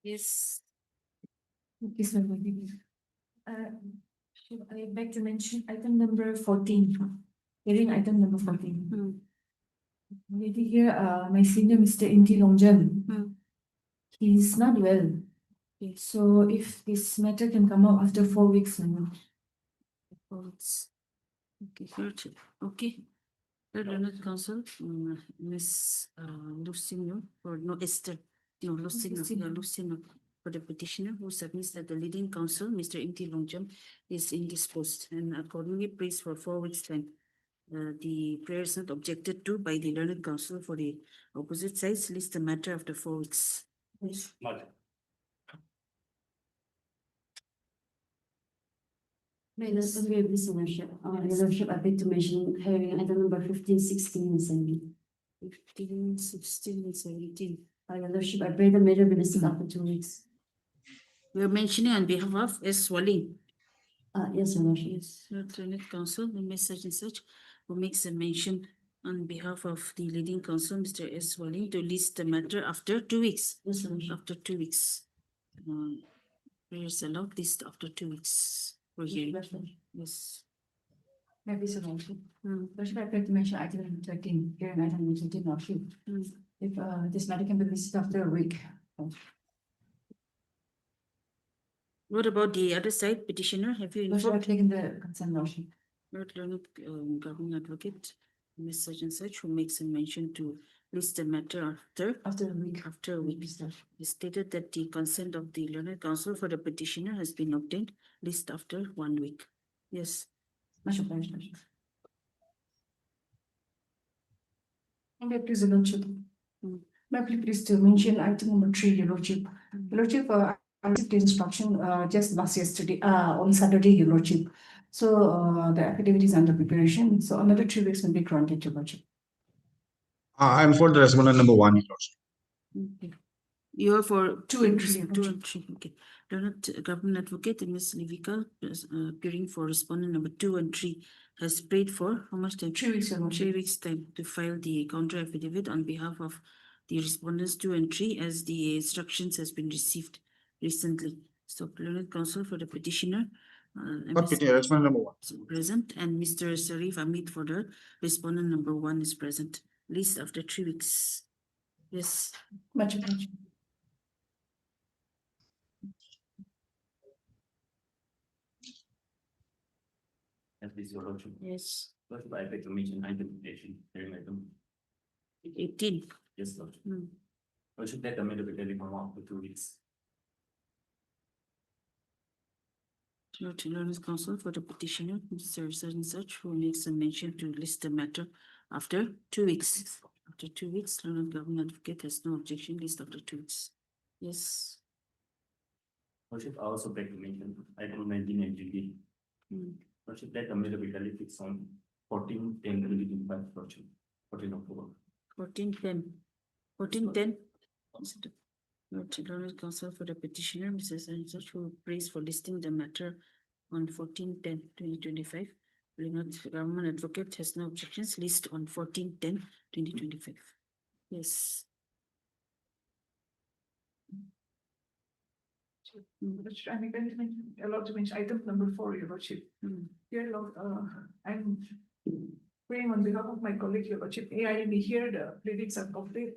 Yes. Okay, sir. I beg to mention item number 14. Hearing item number 14. Maybe here, my senior, Mr. Inti Longjan. He's not well. Okay. So if this matter can come out after 4 weeks, Reports. Okay, heard. Okay. The Learned Council, Miss Lucino, or no, Esther, no, Lucino, for the petitioner who submits that the leading counsel, Mr. Inti Longjam, is indisposed and accordingly prays for 4 weeks' time. The prayer is not objected to by the Learned Council for the opposite sides. List the matter after 4 weeks. yes. May the agree with this ownership. Your Lordship, I beg to mention hearing item number 15, 16, and 17. 15, 16, and 17. Your Lordship, I pray the matter be listed after 2 weeks. We are mentioning on behalf of S. Walling. Yes, Your Lordship. Yes, Learned Council, the message and such, who makes a mention on behalf of the leading counsel, Mr. S. Walling, to list the matter after 2 weeks. Yes, Your Lordship. After 2 weeks. Prayers allowed list after 2 weeks for hearing. Yes, Lordship. Yes. Maybe so, Lordship. Lordship, I beg to mention item number 13. Hearing item number 13, Lordship. If this matter can be listed after a week. What about the other side, petitioner? Have you Lordship, I've informed? taken the consent, Lordship. Learned government advocate, Ms. Such and such, who makes a mention to list the matter After a week. after a week. It stated that the consent of the Learned Council for the petitioner has been obtained, list after 1 week. Yes. Much obliged, Lordship. Okay, please, Your Lordship. May I please to mention item number 3, Your Lordship. Your Lordship, I received the instruction just last yesterday, on Saturday, Your Lordship. So the affidavit is under preparation. So another 3 weeks will be granted, Your Lordship. I'm for the respondent number 1, Your Lordship. Okay. You are for 2 and 3. 2 and 3. Okay. Learned government advocate, Ms. Livika, appearing for respondent number 2 and 3, has prayed for how much time? 3 weeks, Your 3 Lordship. weeks time to file the counter affidavit on behalf of the respondents 2 and 3, as the instructions has been received recently. So, Learned Counsel for the petitioner, Respondent number 1. is present, and Mr. Sarif Amit for the respondent number 1 is present. List after 3 weeks. Yes. Much obliged. At least Your Lordship. Yes. Lordship, I beg to mention identification hearing item. 18. Yes, Lordship. Hmm. Lordship, that the matter be telephone after 2 weeks. Learned Counsel for the petitioner, Mr. Such and such, who makes a mention to list the matter after 2 weeks. After 2 weeks, Learned Government Advocate has no objection, list after 2 weeks. Yes. Lordship, I also beg to mention item 19 and 20. Lordship, that the matter be telephone on 14/10/2025, Lordship, 14 October. 14/10. 14/10. Learned Counsel for the petitioner, Mrs. Such and such, who prays for listing the matter on 14/10/2025. Learned Government Advocate has no objections, list on 14/10/2025. Yes. Lordship, I'm allowed to mention item number 4, Your Lordship. Here, Lord, I'm praying on behalf of my colleague, Your Lordship. AIME here, the pleadings are complete.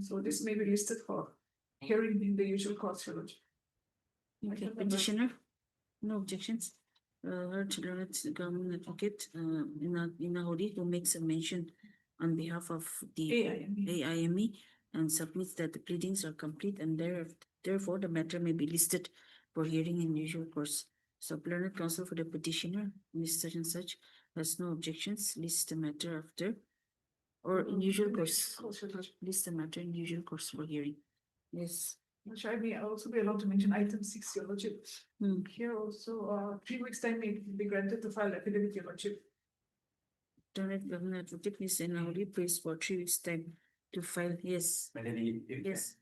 So this may be listed for hearing in the usual course, Your Lordship. Okay, petitioner, no objections. Learned Government Advocate, Ina Hodi, who makes a mention on behalf of the AIME and submits that the pleadings are complete and therefore the matter may be listed for hearing in usual course. So, Learned Counsel for the petitioner, Ms. Such and such, has no objections, list the matter after or in usual course. List the matter in usual course for hearing. Yes. Which I may also be allowed to mention item 6, Your Lordship. Hmm. Here also, 3 weeks time may be granted to file affidavit, Your Lordship. Learned Government Advocate Ms. Enahori prays for 3 weeks time to file. Yes, Melody, yes,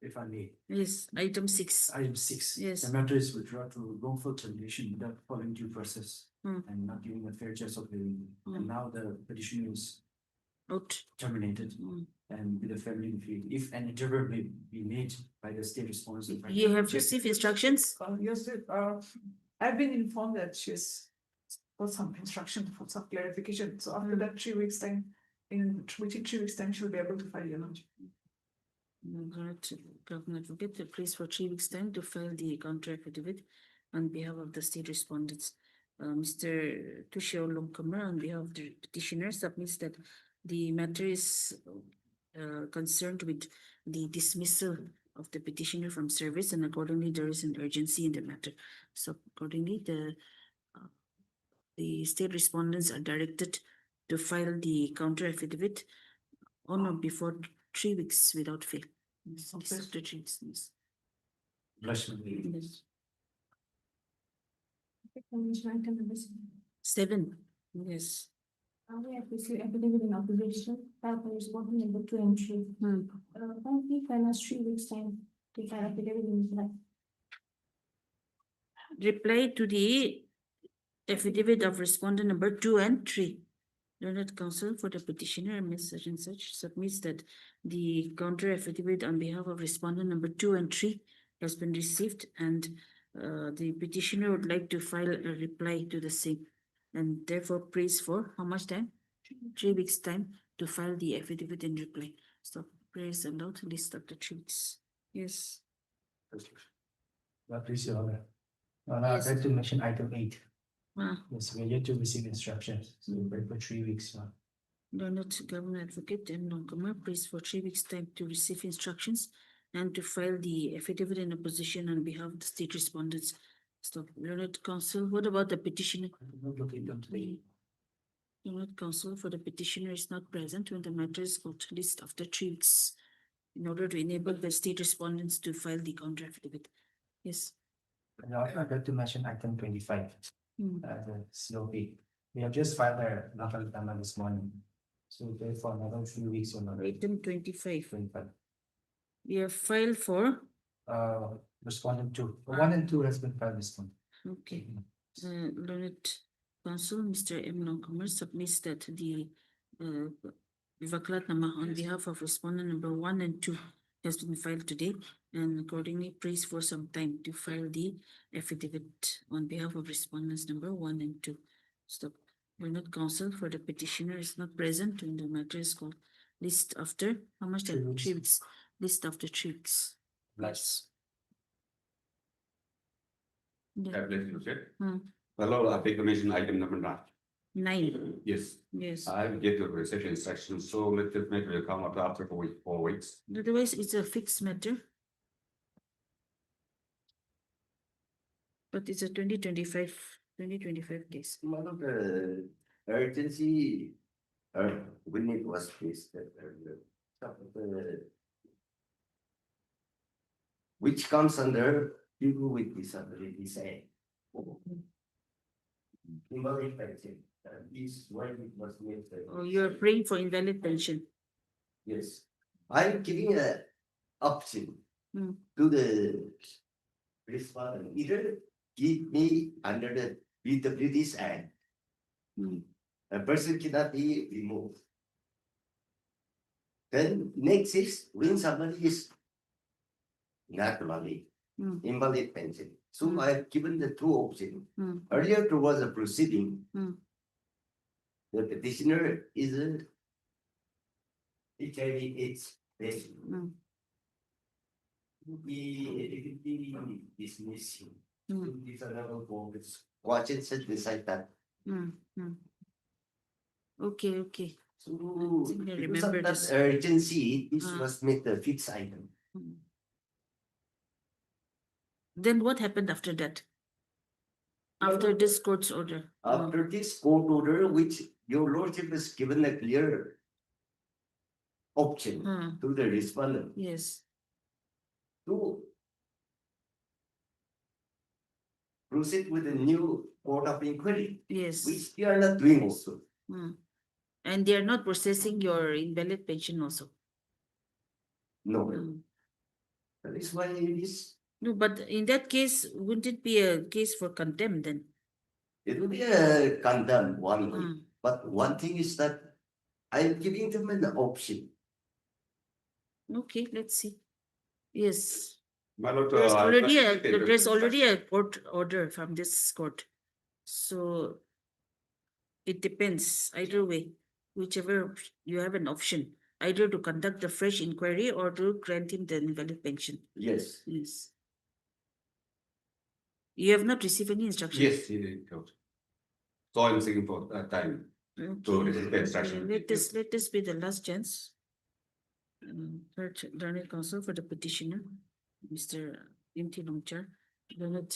if I may, yes, item 6. item 6. Yes. The matter is withdrawn to wrongful termination without following due process Hmm. and not giving a fair chance of hearing. Hmm. And now the petition is Out. terminated Hmm. and with a family fee. If an interview may be made by the state responsible. You have received instructions? Yes, sir, I've been informed that she's got some instruction for some clarification. So after that 3 weeks time, within 3 weeks time, she'll be able to file, Your Lordship. Government Advocate the prays for 3 weeks time to file the counter affidavit on behalf of the state respondents. Mr. Tushio Longkamar on behalf of the petitioner submits that the matter is concerned with the dismissal of the petitioner from service, and accordingly there is an urgency in the matter. So accordingly, the state respondents are directed to file the counter affidavit on or before 3 weeks without fail. Yes, Okay. after 3 weeks, yes. Blushing. Yes. Commission item number 7, yes. we have received affidavit in opposition, filed by respondent number 2 and 3. Hmm. Currently, finance 3 weeks time to file affidavit in reply. Reply to the affidavit of respondent number 2 and 3. Learned counsel for the petitioner, Ms. Such and such, submits that the counter affidavit on behalf of respondent number 2 and 3 has been received, and the petitioner would like to file a reply to the same, and therefore prays for how much time? 3 weeks time to file the affidavit in reply. So prays allowed, list of the 3 weeks. Yes. Please, Your Honor. I'd like to mention item 8. Ah. Yes, we are yet to receive instructions. So wait for 3 weeks. Learned Government Advocate M. Longkamar prays for 3 weeks time to receive instructions and to file the affidavit in opposition on behalf of the state respondents. Stop. Learned Counsel, what about the petitioner? Learned Counsel for the petitioner is not present when the matter is called list after 3 weeks in order to enable the state respondents to file the counter affidavit. Yes. Now, I'd like to mention item 25. Hmm. The COP. We have just filed our local tama this morning. So therefore another 3 weeks or not. Item 25. 25. We have filed for, Respondent 2. 1 and 2 has been filed this month. okay. Learned Counsel, Mr. M. Longkamar submits that the Vaklatnama on behalf of respondent number 1 and 2 has been filed today, and accordingly prays for some time to file the affidavit on behalf of respondents number 1 and 2. Stop. Learned Counsel for the petitioner is not present when the matter is called list after how much time? 3 weeks. 3 weeks. List after 3 weeks. Yes. Yeah. Hmm. Hello, I take commission item number 9. 9. Yes, Yes. I will get the recession section, so let this matter come up after 4 weeks. Otherwise, it's a fixed matter. But it's a 2025 case. One of the urgency, when it was placed, which comes under people with disabilities act. Invalid pension, is why it was made. Oh, you're praying for invalid pension. Yes, I'm giving a option Hmm. to the respondent, either give me under the Disabilities Act. Hmm. A person cannot be removed. Then next is when somebody is not valid, Hmm. invalid pension. So Hmm. I have given the two options. Hmm. Earlier towards the proceeding, Hmm. the petitioner is a HIV/AIDS patient. Hmm. We dismiss him. Hmm. These are level for this. Watch it, set beside that. Hmm. Hmm. Okay, okay. So think I because of remember that this. urgency, this Ah. was made the fixed item. Hmm. Then what happened after that? After this court's order? After this court order, which your lordship has given a clear option Hmm. to the respondent Yes. to proceed with a new court of inquiry, Yes. which they are not doing also. Mm. And they are not processing your invalid pension also. No, Mm. that is why it is, No, but in that case, wouldn't it be a case for contempt then? it will be a condemn one way. Mm. But one thing is that I'm giving them an option. Okay, let's see. Yes, My lord, there's I already a must take there's the already a court order from this court. So it depends either way, whichever you have an option, either to conduct a fresh inquiry or to grant him the invalid pension. Yes. Yes. You have not received any instruction. Yes, he did, Lord. So I'm seeking for time. So this is the instruction. Let this be the last chance. Third, learned counsel for the petitioner, Mr. M.T. Longchar. Learned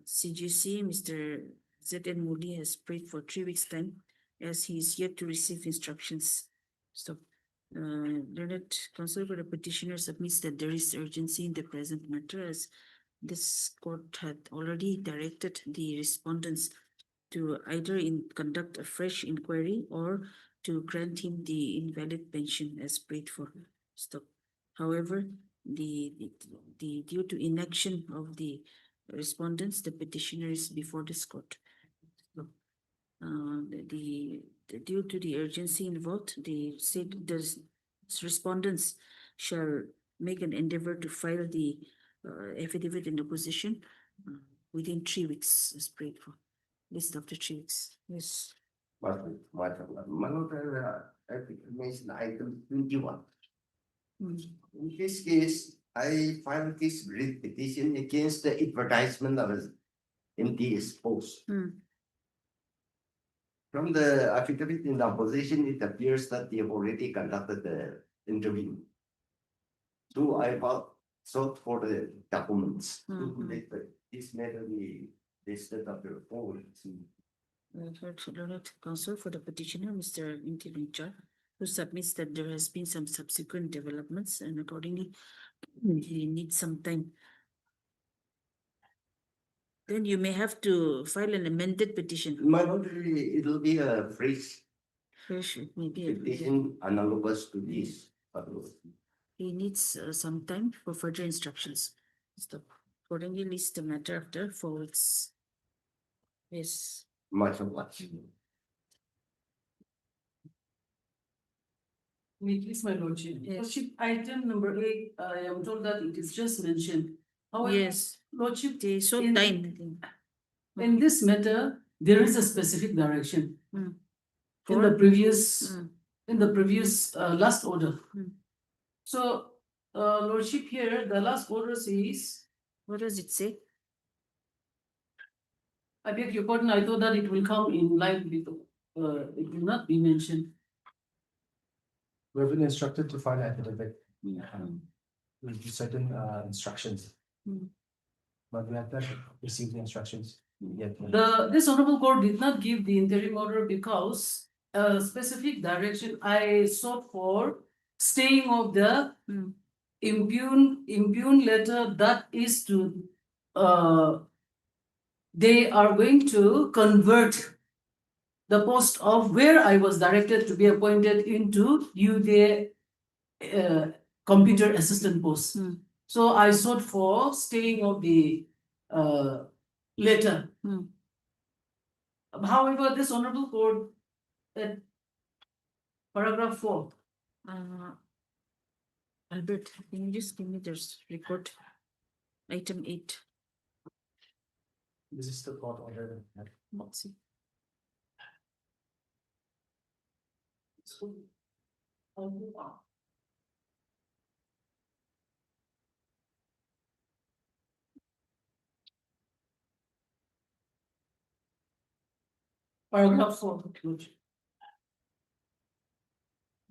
CGC, Mr. Z.N. Moody has prayed for 3 weeks' time as he is yet to receive instructions. So, learned counsel for the petitioner submits that there is urgency in the present matter as this court had already directed the respondents to either conduct a fresh inquiry or to grant him the invalid pension as prayed for. Stop. However, due to inaction of the respondents, the petitioner is before this court. So, due to the urgency involved, the respondents shall make an endeavor to file the affidavit in opposition within 3 weeks as prayed for. List of the 3 weeks. Yes. But my lord, I mentioned item 21. Mm. In this case, I filed this writ petition against the advertisement of an MTS post. Mm. From the affidavit in the opposition, it appears that they have already conducted the interview. So I sought for the documents. Mhm. This matter be listed up the forward. Learned counsel for the petitioner, Mr. Inti Longchar, who submits that there has been some subsequent developments and accordingly he needs some time. Then you may have to file an amended petition. My lord, it'll be a fresh Fresh, maybe petition analogous to this. he needs some time for further instructions. Stop. Accordingly, list the matter after 4 weeks. Yes. Much obliged. May please, my lordship. Yes. Lordship, item number 8, I am told that it is just mentioned. However, Yes. lordship, They short in- time, I think. in this matter, there is a specific direction. Mm. In the For- previous, Mm. in the previous last order. Mm. So, lordship here, the last order says, What does it say? I beg your pardon, I thought that it will come in line with, it will not be mentioned. We've been instructed to file affidavit Mm. with certain instructions. Mm. But we have not received the instructions yet. This honorable court did not give the interim order because a specific direction I sought for staying of the Mm. impugn letter that is to, they are going to convert the post of where I was directed to be appointed into UDA computer assistant post. Mm. So I sought for staying of the letter. Mm. However, this honorable court at paragraph 4, Albert, can you just give me this record? Item 8. This is the court order. Let's see. paragraph 4.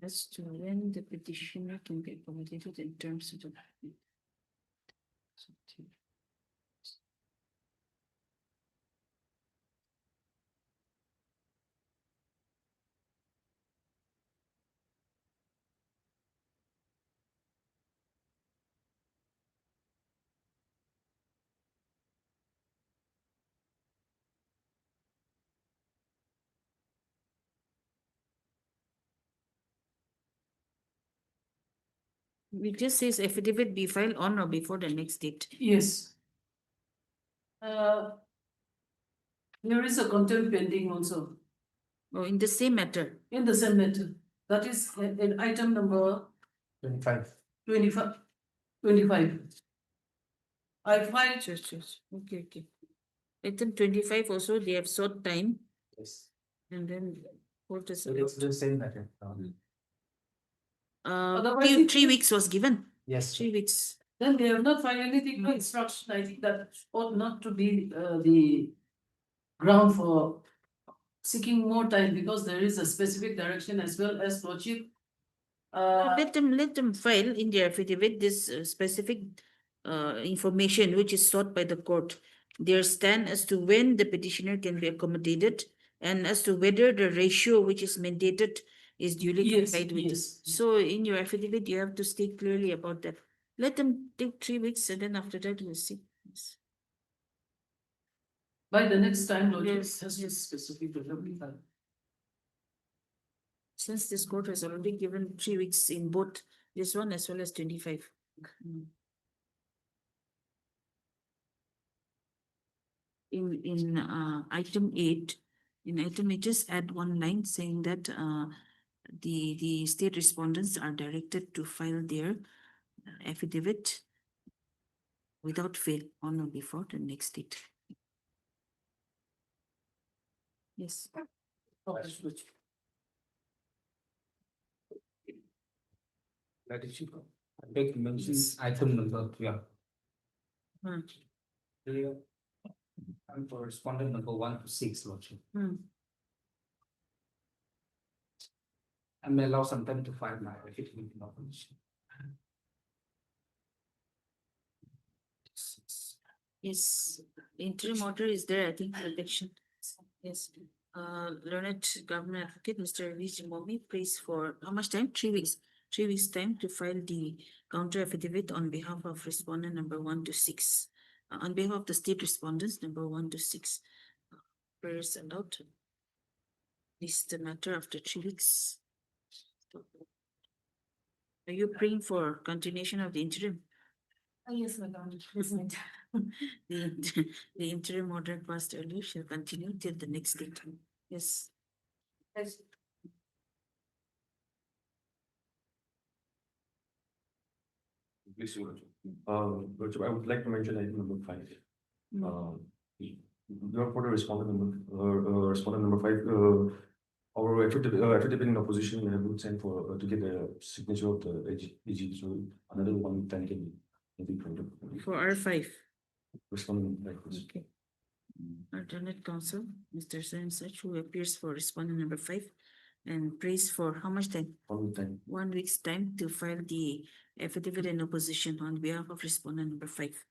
As to when the petitioner can be accommodated in terms of the. It just says affidavit be filed on or before the next date. Yes. There is a contempt pending also Oh, in the same matter. in the same matter. That is in item number 25. 25. I filed, Okay, okay. Item 25 also, they have sought time Yes. and then court is. So it's the same matter. Otherwise Three, it- 3 weeks was given, Yes. 3 weeks. then they have not filed anything, no instruction. I think that ought not to be the ground for seeking more time because there is a specific direction as well as lordship. Let them file in their affidavit this specific information which is sought by the court. Their stand as to when the petitioner can be accommodated and as to whether the ratio which is mandated is duly Yes, complied with. yes. So in your affidavit, you have to state clearly about that. Let them take 3 weeks and then after that we'll see. Yes. By the next time, lordship Yes, has to specific to be filed. Since this court has already given 3 weeks in both this one as well as 25. Mm. In item 8, just add one line saying that the state respondents are directed to file their affidavit without fail on or before the next date. Yes. That is, I beg to mention item number 12. Hmm. Clear. And for respondent number 1 to 6, lordship. Hmm. I may allow some time to file my affidavit in opposition. Yes, interim order is there, I think, protection. Yes. Learned government advocate, Mr. Momi, prays for how much time? 3 weeks. 3 weeks time to file the counter affidavit on behalf of respondent number 1 to 6. On behalf of the state respondents, number 1 to 6. Prayers allowed. This the matter after 3 weeks. Are you praying for continuation of the interim? Yes, madam. The interim order passed earlier shall continue till the next date. Yes. Please, Your Lordship. Lordship, I would like to mention item number 5. Mm. For the respondent number 5, our affidavit in opposition have been sent for to get the signature of the AG, so another 1 time can be printed. For R5. Respondent like this. Okay. Alternate counsel, Mr. Such, who appears for respondent number 5 and prays for how much time? 1 time. 1 week's time to file the affidavit in opposition on behalf of respondent number 5.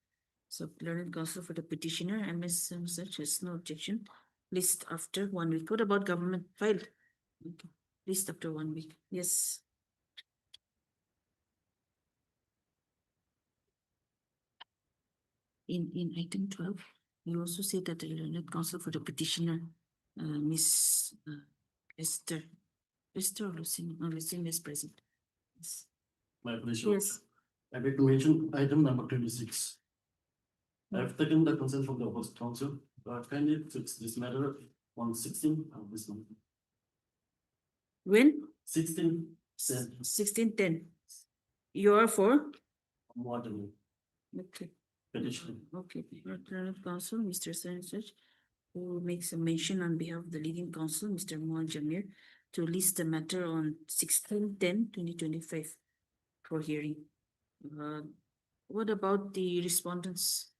So learned counsel for the petitioner, MS Such has no objection. List after 1 week. What about government filed? Okay. List after 1 week. Yes. In item 12, you also say that the learned counsel for the petitioner, Miss Esther or Lucine, no, Lucine is present. Yes. My pleasure. Yes. I beg to mention item number 26. I have taken the consent from the host council, kindly fix this matter on 16 of this month. When? 16, 1610. You are for? Waterloo Okay. petition. Okay, Learned counsel, Mr. Such, who makes a mention on behalf of the leading counsel, Mr. Mohan Jamir, to list the matter on 16/10/2025 for hearing. What about the respondents?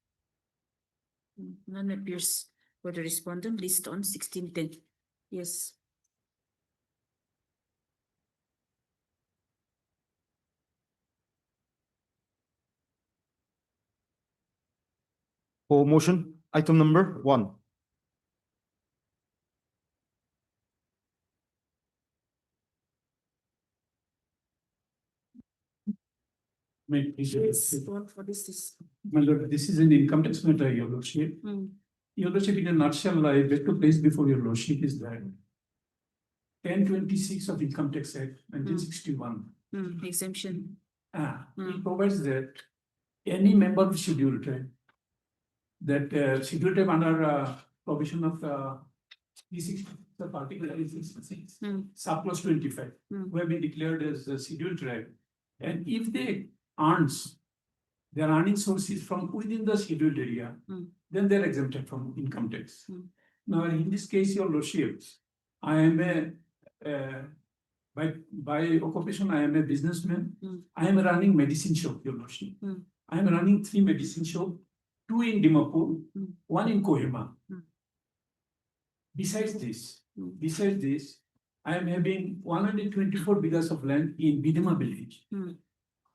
None appears for the respondent list on 1610. Yes. For motion, item number 1. May please. Yes. What is this? My lord, this is an income tax matter, your lordship. Hmm. Your lordship, in a nutshell, I beg to place before your lordship is that 1026 of Income Tax Act 1961. Exemption. It provides that any member of scheduled tribe, that scheduled tribe under provision of 360, the particular 366, surplus 25, who have been declared as a scheduled tribe. And if they earns, their earning source is from within the scheduled area, then they're exempted from income tax. Now, in this case, your lordships, I am by occupation, I am a businessman. I am running medicine shop, your lordship. I am running 3 medicine shop, 2 in Dimapur, 1 in Kohima. Besides this, I am having 124 bighas of land in Bidima village,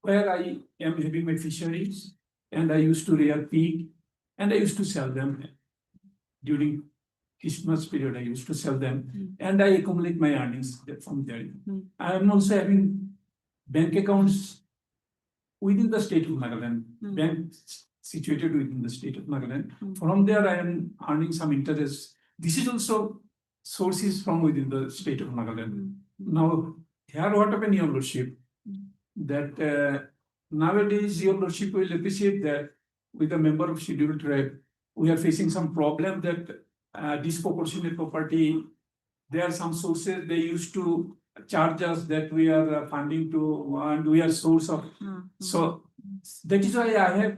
where I am having my fisheries, and I used to rear pig, and I used to sell them during Christmas period. I used to sell them, and I accumulate my earnings from there. I am also having bank accounts within the state of Nagaland, banks situated within the state of Nagaland. From there, I am earning some interest. This is also sources from within the state of Nagaland. Now, here what happened, your lordship, that nowadays your lordship will appreciate that with a member of scheduled tribe, we are facing some problem that disproportionate property. There are some sources they used to charge us that we are funding to, and we are source of. So that is why I have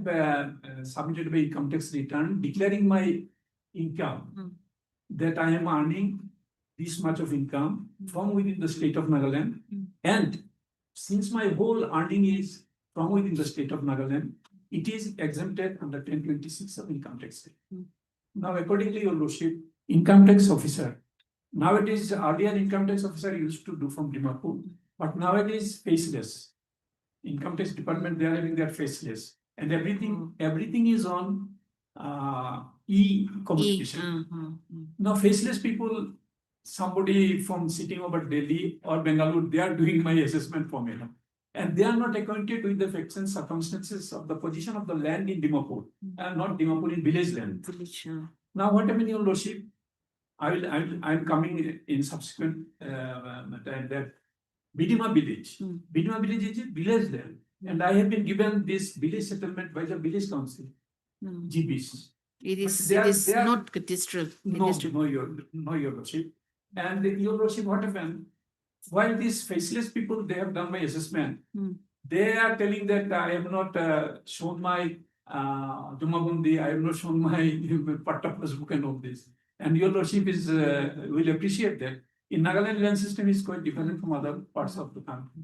submitted my income tax return declaring my income, that I am earning this much of income from within the state of Nagaland. And since my whole earning is from within the state of Nagaland, it is exempted under 1026 of income tax. Now, accordingly, your lordship, income tax officer, nowadays, earlier income tax officer used to do from Dimapur, but nowadays faceless. Income tax department, they are having their faceless, and everything is on e-communication. Now, faceless people, somebody from sitting over Delhi or Bengaluru, they are doing my assessment for me now. And they are not acquainted with the facts and circumstances of the position of the land in Dimapur, and not Dimapur in village land. Now, what happened, your lordship? I'm coming in subsequent time that Bidima village. Bidima village is a village land, and I have been given this village settlement by the village council, GBs. It is They are not district. No, your lordship. And your lordship, what happened? While these faceless people, they have done my assessment, they are telling that I have not shown my Jumabundi, I have not shown my Patta Plus book and all this. And your lordship is will appreciate that. In Nagaland, land system is quite different from other parts of the country.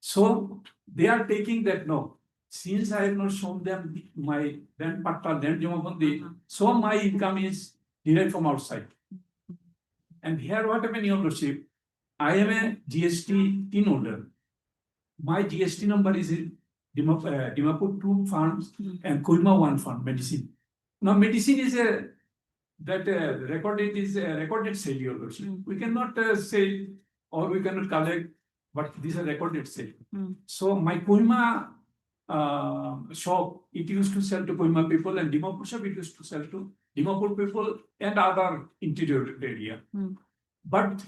So they are taking that, no, since I have not shown them my land Patta, land Jumabundi, so my income is derived from outside. And here what happened, your lordship, I am a GST tin holder. My GST number is in Dimapur 2 farms and Kohima 1 farm, medicine. Now, medicine is recorded sale, your lordship. We cannot say or we cannot collect, but these are recorded sale. So my Kohima shop, it used to sell to Kohima people, and Dimapur shop, it used to sell to Dimapur people and other interior area. But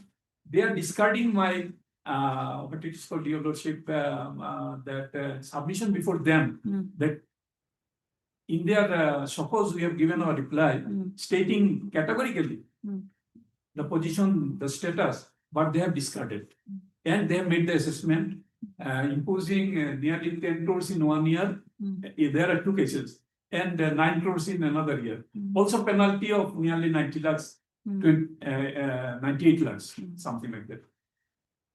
they are discarding my what it is called, your lordship, that submission before them, that in their suppose we have given our reply stating categorically the position, the status, but they have discarded, and they have made the assessment imposing nearly 10 crores in 1 year. There are 2 cases, and 9 crores in another year. Also penalty of nearly 90 lakhs, 98 lakhs, something like that.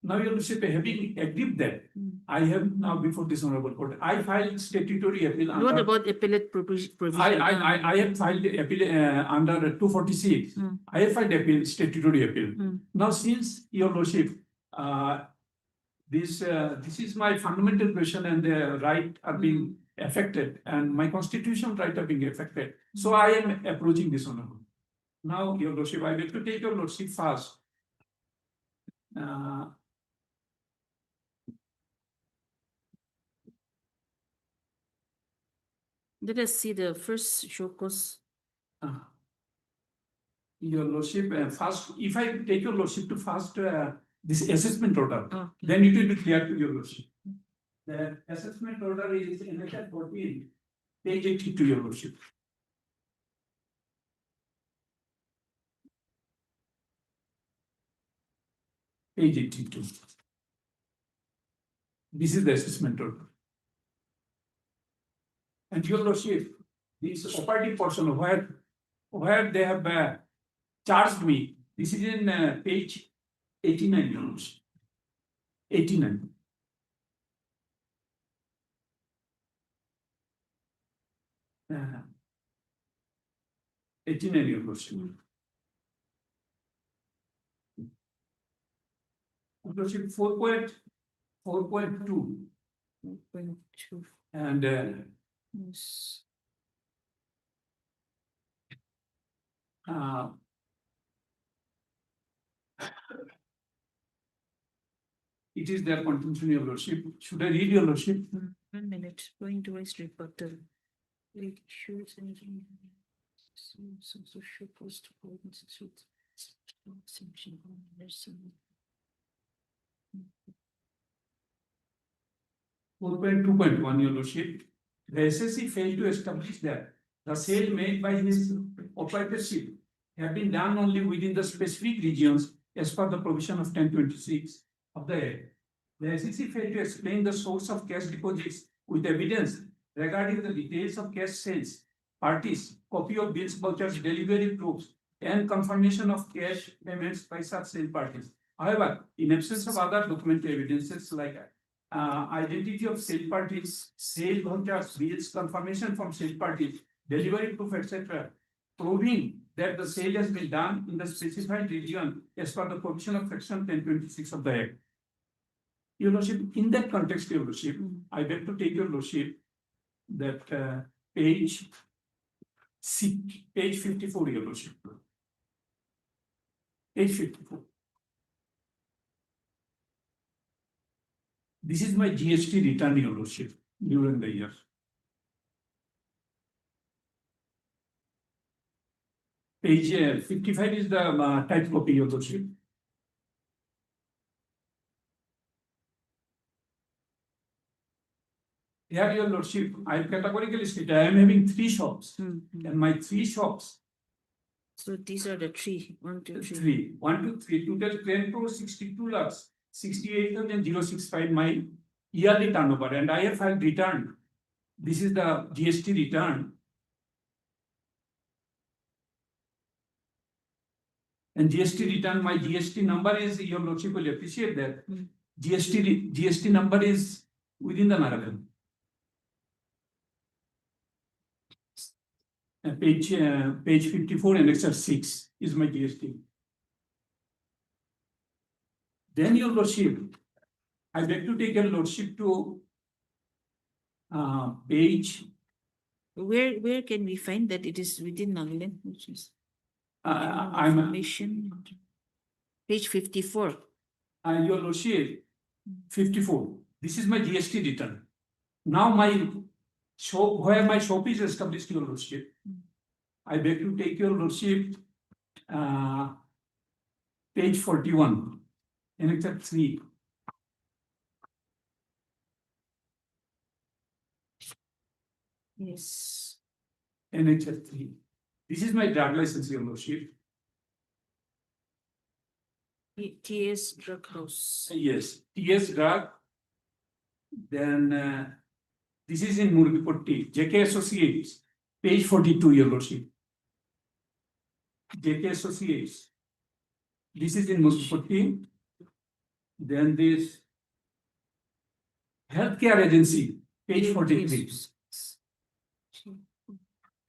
Now, your lordship, having agreed that, I have now before this honorable court, I filed statutory appeal. What about appellate provision? I have filed appeal under 246. I have filed appeal, statutory appeal. Now, since your lordship, this is my fundamental question, and the right are being affected, and my constitutional right are being affected. So I am approaching this honorable. Now, your lordship, I will to take your lordship first. Let us see the first show cause. Your lordship, first, if I take your lordship to first this assessment order, then it will be clear to your lordship. The assessment order is in the 14, page 82, your worship. Page 82. This is the assessment order. And your worship, this operative portion where they have charged me, this is in page 89, your worship. 89. Uh, 89, your worship. Your worship, 4.2. 4.2. And Yes. it is their contention, your worship. Should I read, your worship? 1 minute. Going towards reporter. It shows anything. So show post accordance with section. There's some. 4.2.1, your worship. The SSC failed to establish that the sale made by his operatorship have been done only within the specific regions as per the provision of 1026 of the Act. The SSC failed to explain the source of cash deposits with evidence regarding the details of cash sales, parties, copy of bills, vouchers, delivery proofs, and confirmation of cash payments by such sale parties. However, in absence of other documentary evidences like identity of sale parties, sale vouchers, bills, confirmation from sale parties, delivery proof, etc., proving that the sale has been done in the specified region as per the provision of section 1026 of the Act. Your Lordship, in that context, your Lordship, I beg to take your Lordship that page 54, your Lordship. Page 54. This is my GST return, your Lordship, during the year. Page 55 is the type copy, your Lordship. Here, your Lordship, I categorically state I am having 3 shops, and my 3 shops. So these are the 3. 1, 2, 3. 3. 1, 2, 3. Total 10 crores, 62 lakhs, 68,065 my yearly turnover, and I have filed return. This is the GST return. And GST return, my GST number is, your Lordship will appreciate that. GST number is within the narrative. Page 54 and excerpt 6 is my GST. Then, your Lordship, I beg to take your Lordship to page. Where can we find that it is within Nagaland? Which is I'm information. Page 54. Your Lordship, 54. This is my GST return. Now my shop, where my shop is established, your Lordship, I beg to take your Lordship page 41, excerpt 3. Yes. Excerpt 3. This is my drug license, your Lordship. TS Drug House. Yes, TS Drug. Then this is in Murugapatti, JK Associates, page 42, your Lordship. JK Associates. This is in Murugapatti. Then this healthcare agency, page 43.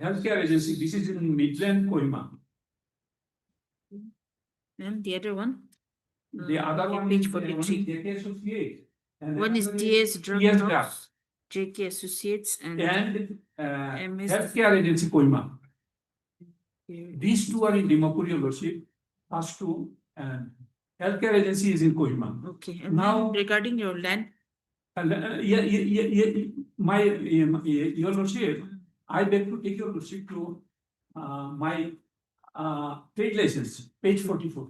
Healthcare agency, this is in Midland, Kohima. And the other one? The other one page is 43. JK Associates. And One is another TS Drug TS House, Drug. JK Associates, and MS. Healthcare agency Kohima. These 2 are in Dimapur, your Lordship. First 2, and healthcare agency is in Kohima. Okay. And Now, then regarding your land, your Lordship, I beg to take your Lordship to my trade license, page 44.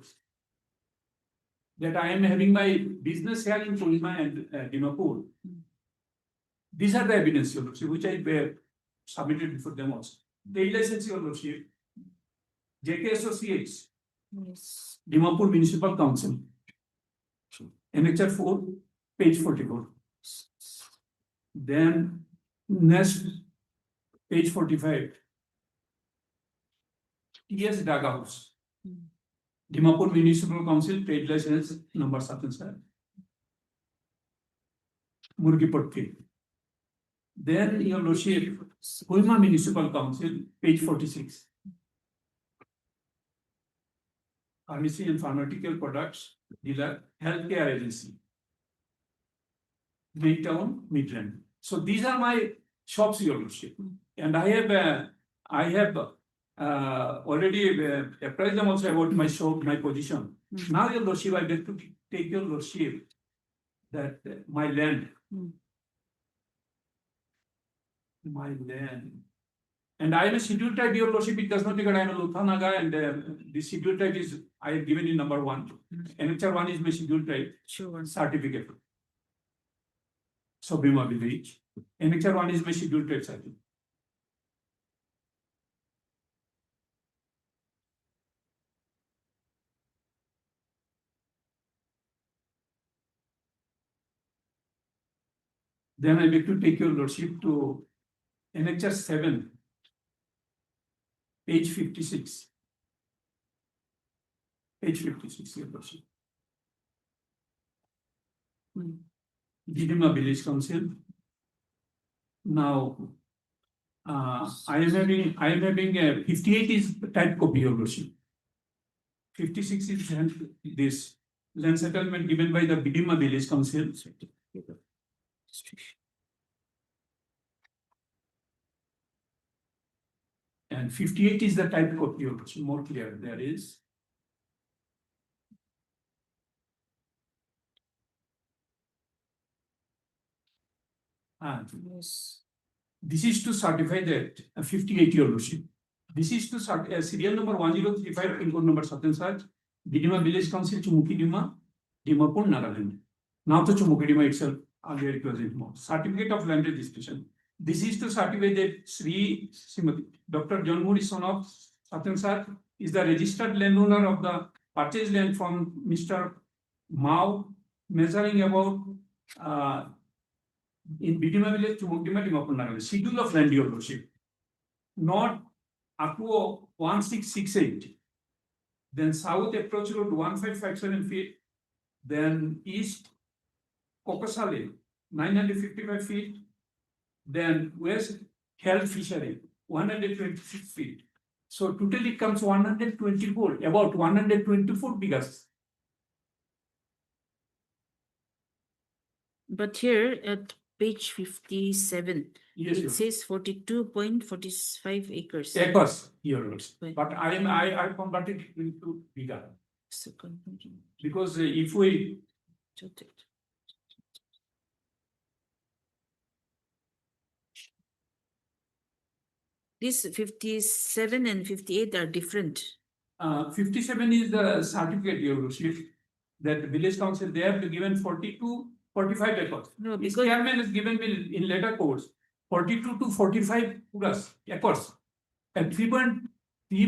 That I am having my business here in Kohima and Dimapur. These are the evidence, your lordship, which I submitted before them also. Trade license, your lordship. JK Associates, Yes. Dimapur Municipal Council. NHR 4, page 44. Then next, page 45. TS Daga House. Dimapur Municipal Council, trade license number certain sir. Murgipatki. Then your lordship, Kohima Municipal Council, page 46. Pharmacy and pharmaceutical products dealer, healthcare agency. Maytown, Midland. So these are my shops, your lordship. And I have already apprised them also about my shop, my position. Now, your lordship, I beg to take your lordship that my land. My land. And I am a scheduled tribe, your lordship, it does not because I am a Luthanaga and the scheduled tribe is, I have given in number 1. NHR 1 is my scheduled tribe Sure. certificate. So Bima village. NHR 1 is my scheduled tribe certificate. Then I beg to take your lordship to NHR 7, page 56. Page 56, your lordship. Gidima Village Council. Now, I am having a 58 is type copy, your lordship. 56 is this land settlement given by the Gidima Village Council. And 58 is the type copy, your lordship. More clear, there is. Yes. This is to certify that 58 your lordship. This is to serial number 1035, pin code number certain such. Gidima Village Council, Chumukidima, Dimapur, Nagaland. Now the Chumukidima itself, earlier it was more. Certificate of land registration. This is to certify that Sri Srimati Dr. John Moody, son of certain such, is the registered landowner of the purchased land from Mr. Mao, measuring about in Bidima village to Mukdima Dimapur Nagaland. Schedule of land, your lordship. Not Aquo 1668. Then south approach road 1557 feet. Then east Kokosale 955 feet. Then west Hell Fishery 126 feet. So totally it comes 124, about 124 bigas. But here at page 57, Yes, it your says 42.45 acres. acres here also. Right. But I converted it into biga. So, conversion. Because if we Jotted. These 57 and 58 are different. 57 is the certificate, your lordship, that village council, they have given 42, 45 acres. No, This because chairman has given me in later course, 42 to 45 acres. At 3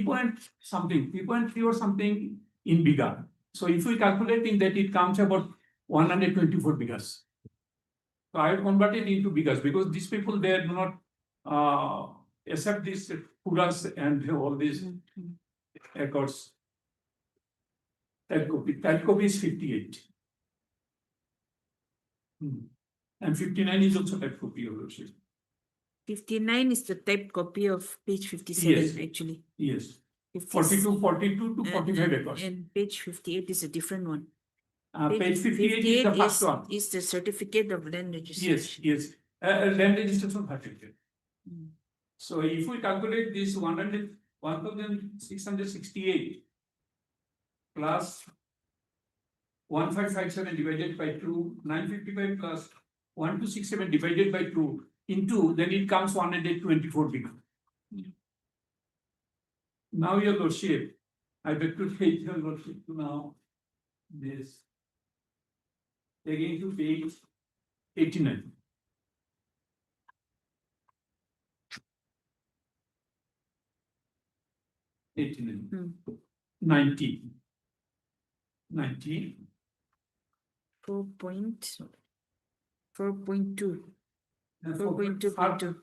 point something, 3.3 or something in biga. So if we calculate in that, it comes about 124 bigas. So I have converted into bigas because these people, they do not accept this puras and all these acres. That copy is 58. And 59 is also type copy, your lordship. 59 is the typed copy of page 57, Yes. actually. Yes. 50 42 to 45 acres. And page 58 is a different one. Page 58 is the first one. Is the certificate of land registration. Yes. Land registration certificate. Mm. So if we calculate this 1668 plus 1557 divided by 2, 955 plus 1267 divided by 2 into, then it comes 124 big. Now, your lordship, I beg to take your lordship to now this. Again to page 89. 89, Hmm. 90, 90, 4.2. and 4.2.2.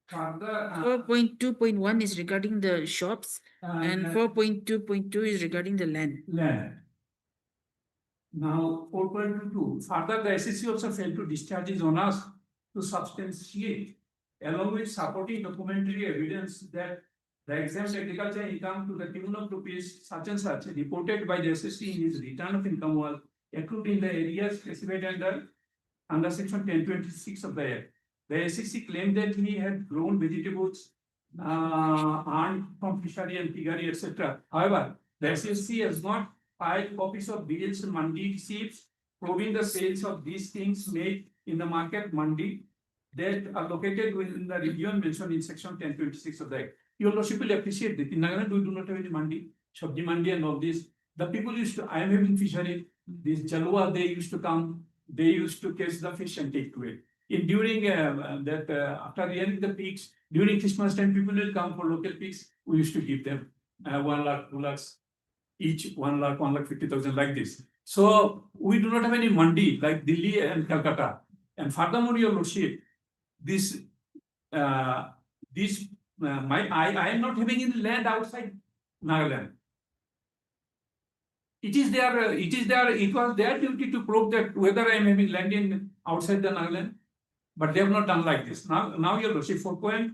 Further, 4.2.1 is regarding the shops and 4.2.2 is regarding the land. land. Now, 4.22, further the SSC also failed to discharge his honors to substantiate, along with supporting documentary evidence that the exempt agriculture income to the tune of rupees such and such reported by the SSC in his return of income was accrued in the areas specified under section 1026 of the Act. The SSC claimed that he had grown vegetables earned from fishery and piggery, etc. However, the SSC has not filed copies of bills mandi receipts proving the sales of these things made in the market mandi that are located within the region mentioned in section 1026 of the Act. Your Lordship will appreciate that in Nagaland we do not have any mandi, Shabji mandi and all this. The people used to, I am having fishery, this Jalwa, they used to come, they used to catch the fish and take to it. In during after rearing the pigs, during Christmas time, people will come for local pigs. We used to give them 1 lakh, 2 lakhs each, 1 lakh, 1,50,000 like this. So we do not have any mandi like Delhi and Calcutta. And furthermore, Your Lordship, I am not having any land outside Nagaland. It was their duty to prove that whether I am having land in outside the Nagaland, but they have not done like this. Now Your Lordship, for point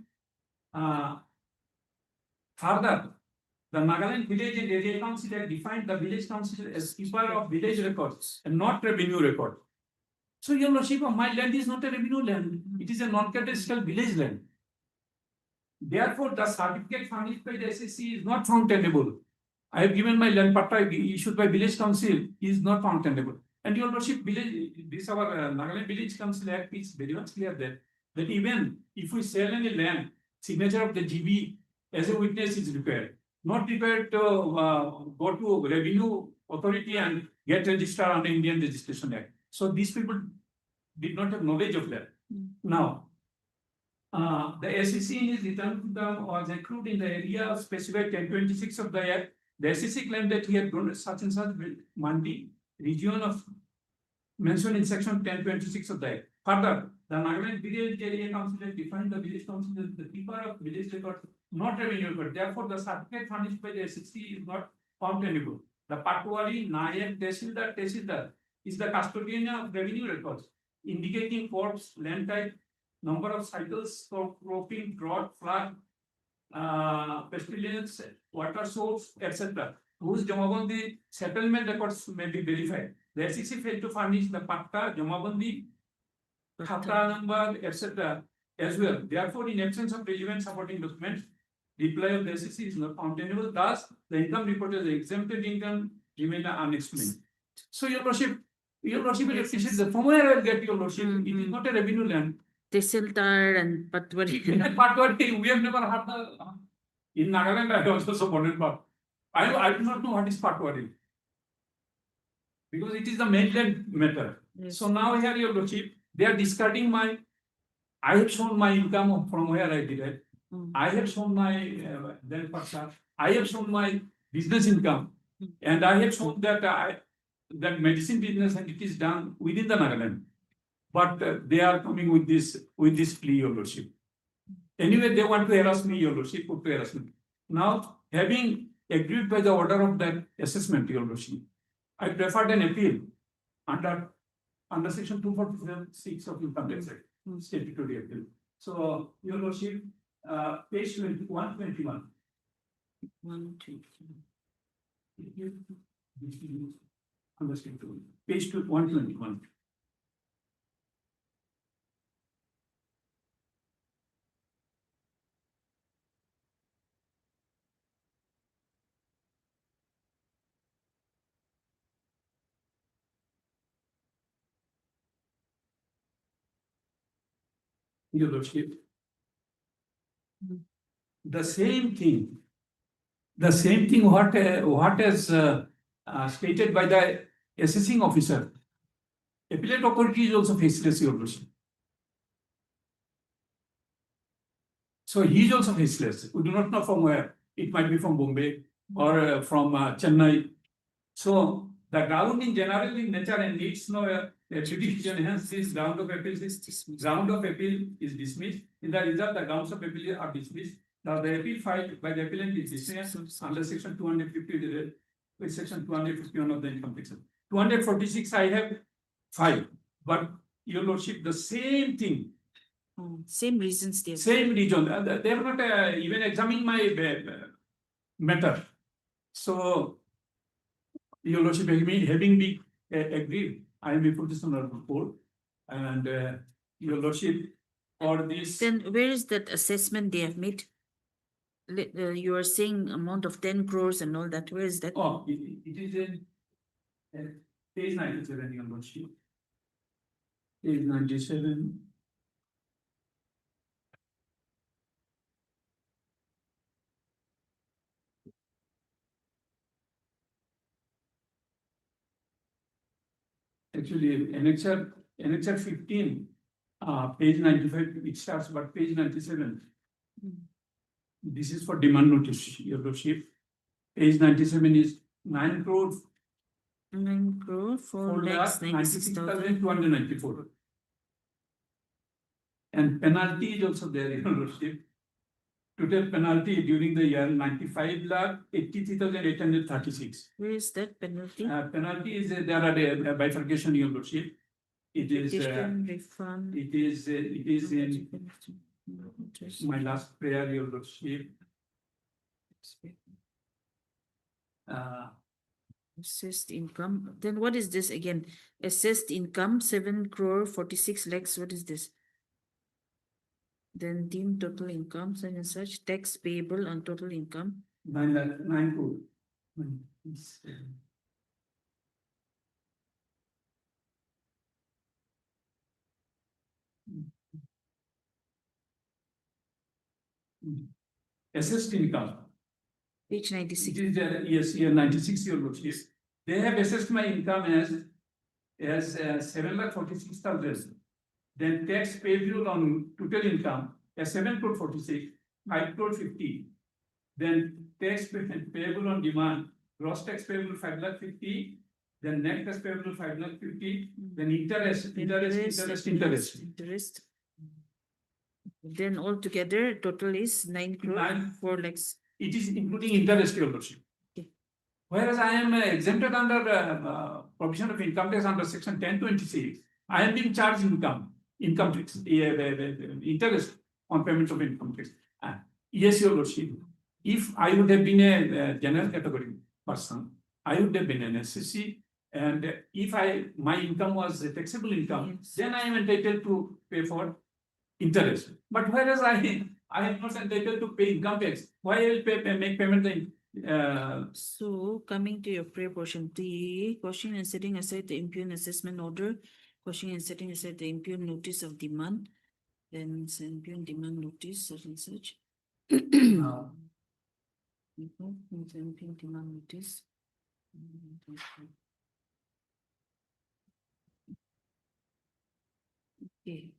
further, the Nagaland Village and Area Council have defined the village council as keeper of village records and not revenue record. So Your Lordship, my land is not a revenue land; it is a non-cadastral village land. Therefore, the certificate furnished by the SSC is not found tenable. I have given my land patta issued by village council is not found tenable. And Your Lordship, our Nagaland Village Council Act is very much clear that even if we sell any land, signature of the GB as a witness is required. Not required to go to revenue authority and get registered under Indian Registration Act. So these people did not have knowledge of that. Now, the SEC in his return to them was accrued in the area specified 1026 of the Act. The SEC claimed that he had grown such and such mandi region of mentioned in section 1026 of the Act. Further, the Nagaland Village Area Council has defined the village council as the keeper of village records, not revenue record. Therefore, the certificate furnished by the SEC is not found tenable. The Patwari, Nayak, Tehsildar is the custodian of revenue records, indicating crops, land type, number of cycles for cropping, drought, flood, pestilence, water source, etc., whose Jamabandi settlement records may be verified. The SEC failed to furnish the patta, Jamabandi, khata number, etc. as well. Therefore, in absence of relevant supporting documents, reply of the SEC is not found tenable. Thus, the income report as exempted income remain unexplained. So, Your Lordship will appreciate that from where I will get Your Lordship. It is not a revenue land. Tehsildar and Patwari. Patwari, we have never heard in Nagaland. I also supported, but I do not know what is Patwari because it is the mainland matter. Yes. So now here, Your Lordship, they are discarding I have shown my income from where I did it. I have shown my I have shown my business income, and I have shown that that medicine business and it is done within the Nagaland. But they are coming with this plea, Your Lordship. Anyway, they want to harass me, Your Lordship, put to harass me. Now, having agreed by the order of that assessment, Your Lordship, I preferred an appeal under section 246 of Income Tax Act, statutory appeal. So, Your Lordship, page 121. 121. Page 121. Your Lordship, the same thing what is stated by the assessing officer, appellate authority is also faceless, Your Lordship. So he is also faceless. We do not know from where. It might be from Bombay or from Chennai. So the ground in general in nature and needs no jurisdiction, hence this ground of appeal is dismissed. In the result, the grounds of appeal are dismissed. Now the appeal filed by the appellant is dismissed under section 250 with section 251 of the Income Tax Act. 246 I have 5, but your lordship, the same thing. Same reasons there. Same region. They have not even examined my matter. So, your lordship, having been agreed, I am before this honorable court, and your lordship, for this. Then where is that assessment they have made? You are saying amount of 10 crores and all that. Where is that? Oh, it is in page 97, your lordship. Page 97. Actually, annexure 15, page 95, it starts, but page 97. This is for demand notice, your lordship. Page 97 is 9 crore 9 crore 4 lakhs 96,000. 294. And penalty is also there, your lordship. Total penalty during the year 95 lakh 83,836. Where is that penalty? Penalty is there are a bifurcation, your lordship. It is Refund. it is in my last prayer, your lordship. Assessed income. Then what is this again? Assessed income 7 crore 46 lakhs. What is this? Then deemed total income, such and such, tax payable on total income. 9 crore. Assessed income. Page 96. It is there, yes, year 96, your lordship. They have assessed my income as 7,46,000. Then tax payable on total income as 7 crore 46, 5 crore 50. Then tax payable on demand, gross tax payable 5,50,000. Then net tax payable 5,50,000. Then interest. Then altogether, total is 9 crore 4 lakhs. It is including interest, your lordship. Okay. Whereas I am exempted under provision of income tax under section 1026, I am being charged income tax, interest on payment of income tax. Yes, your lordship. If I would have been a general category person, I would have been an SSC, and if my income was a taxable income, Yes. then I am entitled to pay for interest. But whereas I am not entitled to pay income tax, why I will make payment? So coming to your prayer portion, the question and setting aside the impugn assessment order, question and setting aside the impugn notice of demand, then impugn demand notice, such and such. Impugn demand notice. Okay.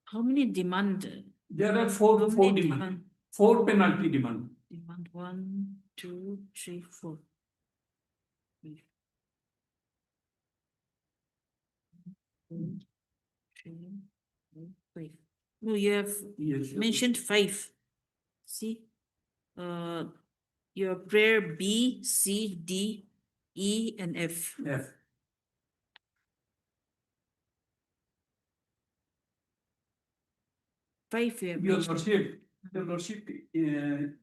How many demand? There are How four many demand, 4 penalty demand. Demand 1, 2, 3, 4. Five. No, you have Yes. mentioned 5. See, your prayer B, C, D, E, and F. F. Five you have Your mentioned. lordship,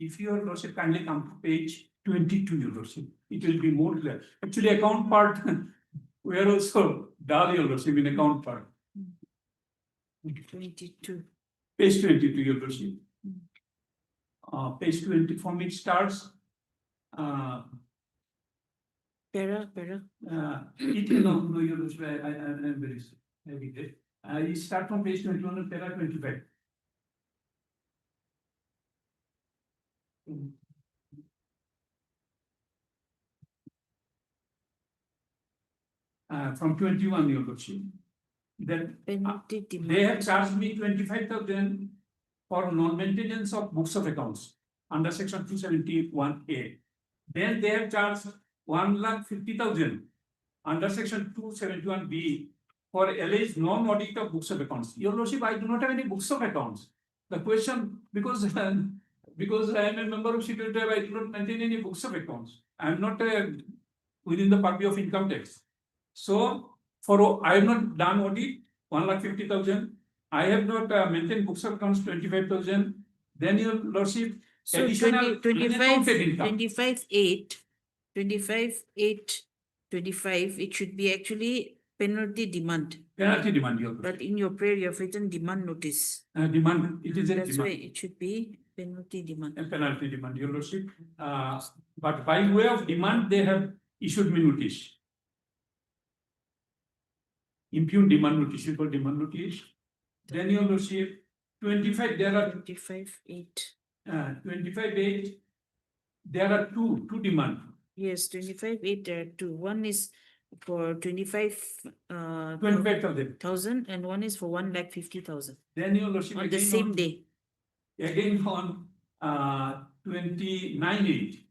if your lordship kindly come to page 22, your lordship, it will be more clear. Actually, account part, we are also dull, your lordship, in account part. 22. Page 22, your lordship. Page 20, from it starts. Para. No, your lordship, I am very sorry. I start from page 21 and para 25. From 21, your lordship. Then Penalty they demand. have charged me 25,000 for non-maintenance of books of accounts under section 271A. Then they have charged 1,50,000 under section 271B for alleged non-audit of books of accounts. Your Lordship, I do not have any books of accounts. The question, because I am a member of Secretariat, I do not maintain any books of accounts. I am not within the purview of income tax. So I have not done audit 1,50,000. I have not maintained books of accounts 25,000. Then your Lordship, So additional 25, unaccounted income. 25,8, 25,8, 25, it should be actually penalty demand. Penalty demand, your But in your prayer, you have written demand notice. demand. It is a That's why demand. it should be penalty demand. A penalty demand, your Lordship. But by way of demand, they have issued me notice. Impugned demand notice, you call demand notice. Then your Lordship, 25, there are 25,8. 25,8. There are two demand. Yes, 25,8, there are two. One is for 25,000. and one is for 1,50,000 Then your Lordship, on the again same day. Again on 29,8.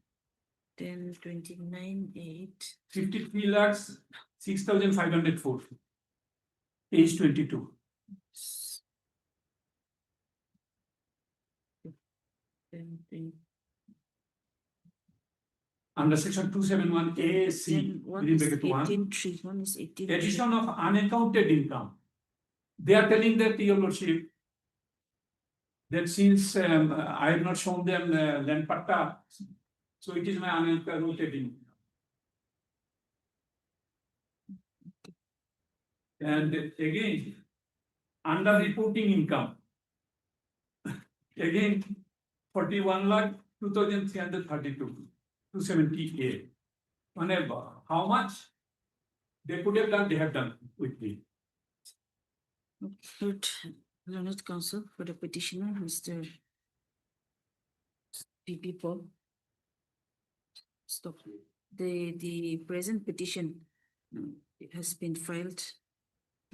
Then 29,8. 53 lakhs 6,504. Page 22. Then 20 Under section 271A C, then one within is bracket 1. 18,3, one is 18,3. Addition of unaccounted income. They are telling that, your Lordship, that since I have not shown them land patta, so it is my unaccounted income. And again, under reporting income, again, 41,02,332, 278. Whenever, how much they could have done, they have done with me. Third, Learned Counsel for the petitioner, Mr. P.P. Paul. Stop. The present petition has been filed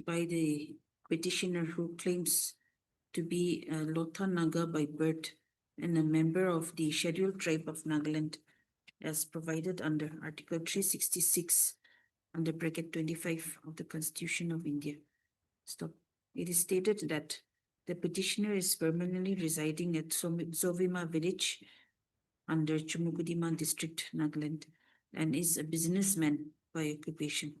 by the petitioner who claims to be a Lotha Naga by birth and a member of the scheduled tribe of Nagaland as provided under Article 366 under bracket 25 of the Constitution of India. Stop. It is stated that the petitioner is permanently residing at Zovima village under Chumukudima district, Nagaland, and is a businessman by occupation,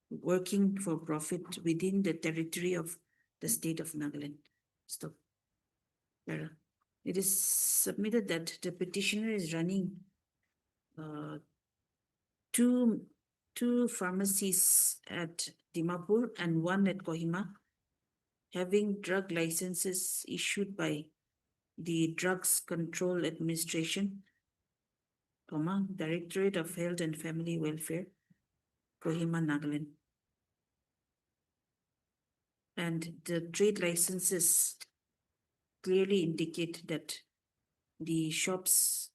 working for profit within the territory of the state of Nagaland. Stop. Para. It is submitted that the petitioner is running two pharmacies at Dimapur and one at Kohima, having drug licenses issued by the Drugs Control Administration, Directorate of Health and Family Welfare, Kohima, Nagaland. And the trade licenses clearly indicate that the shops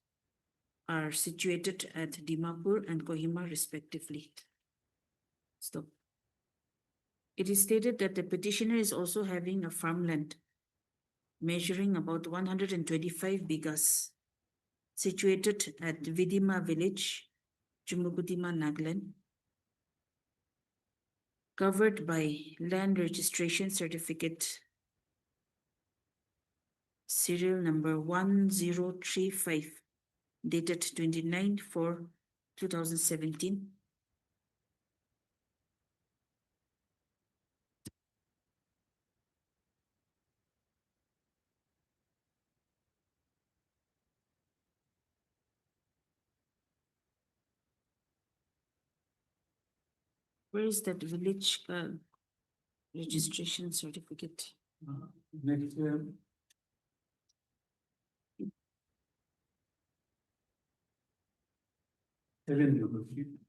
are situated at Dimapur and Kohima respectively. Stop. It is stated that the petitioner is also having a farmland measuring about 125 bighas situated at Vidima village, Chumukudima, Nagaland, covered by land registration certificate serial number 1035 dated 29/4/2017. Where is that village registration certificate? Next,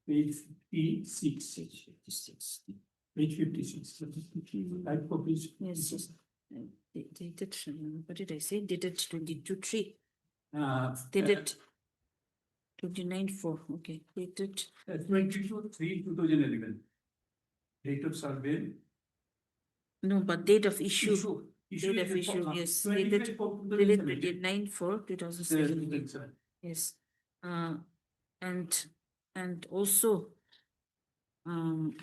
page 56. Page 56. Type copies. Yes, yes. Dated, what did I say? Dated 22/3. Dated 29/4. Okay. Dated 22/3/2011. Date of survey. no, but date of issue. Issue Date of is issue, for- yes, 25 dated for dated 2017. 9/4/2017. Yes, and also, um,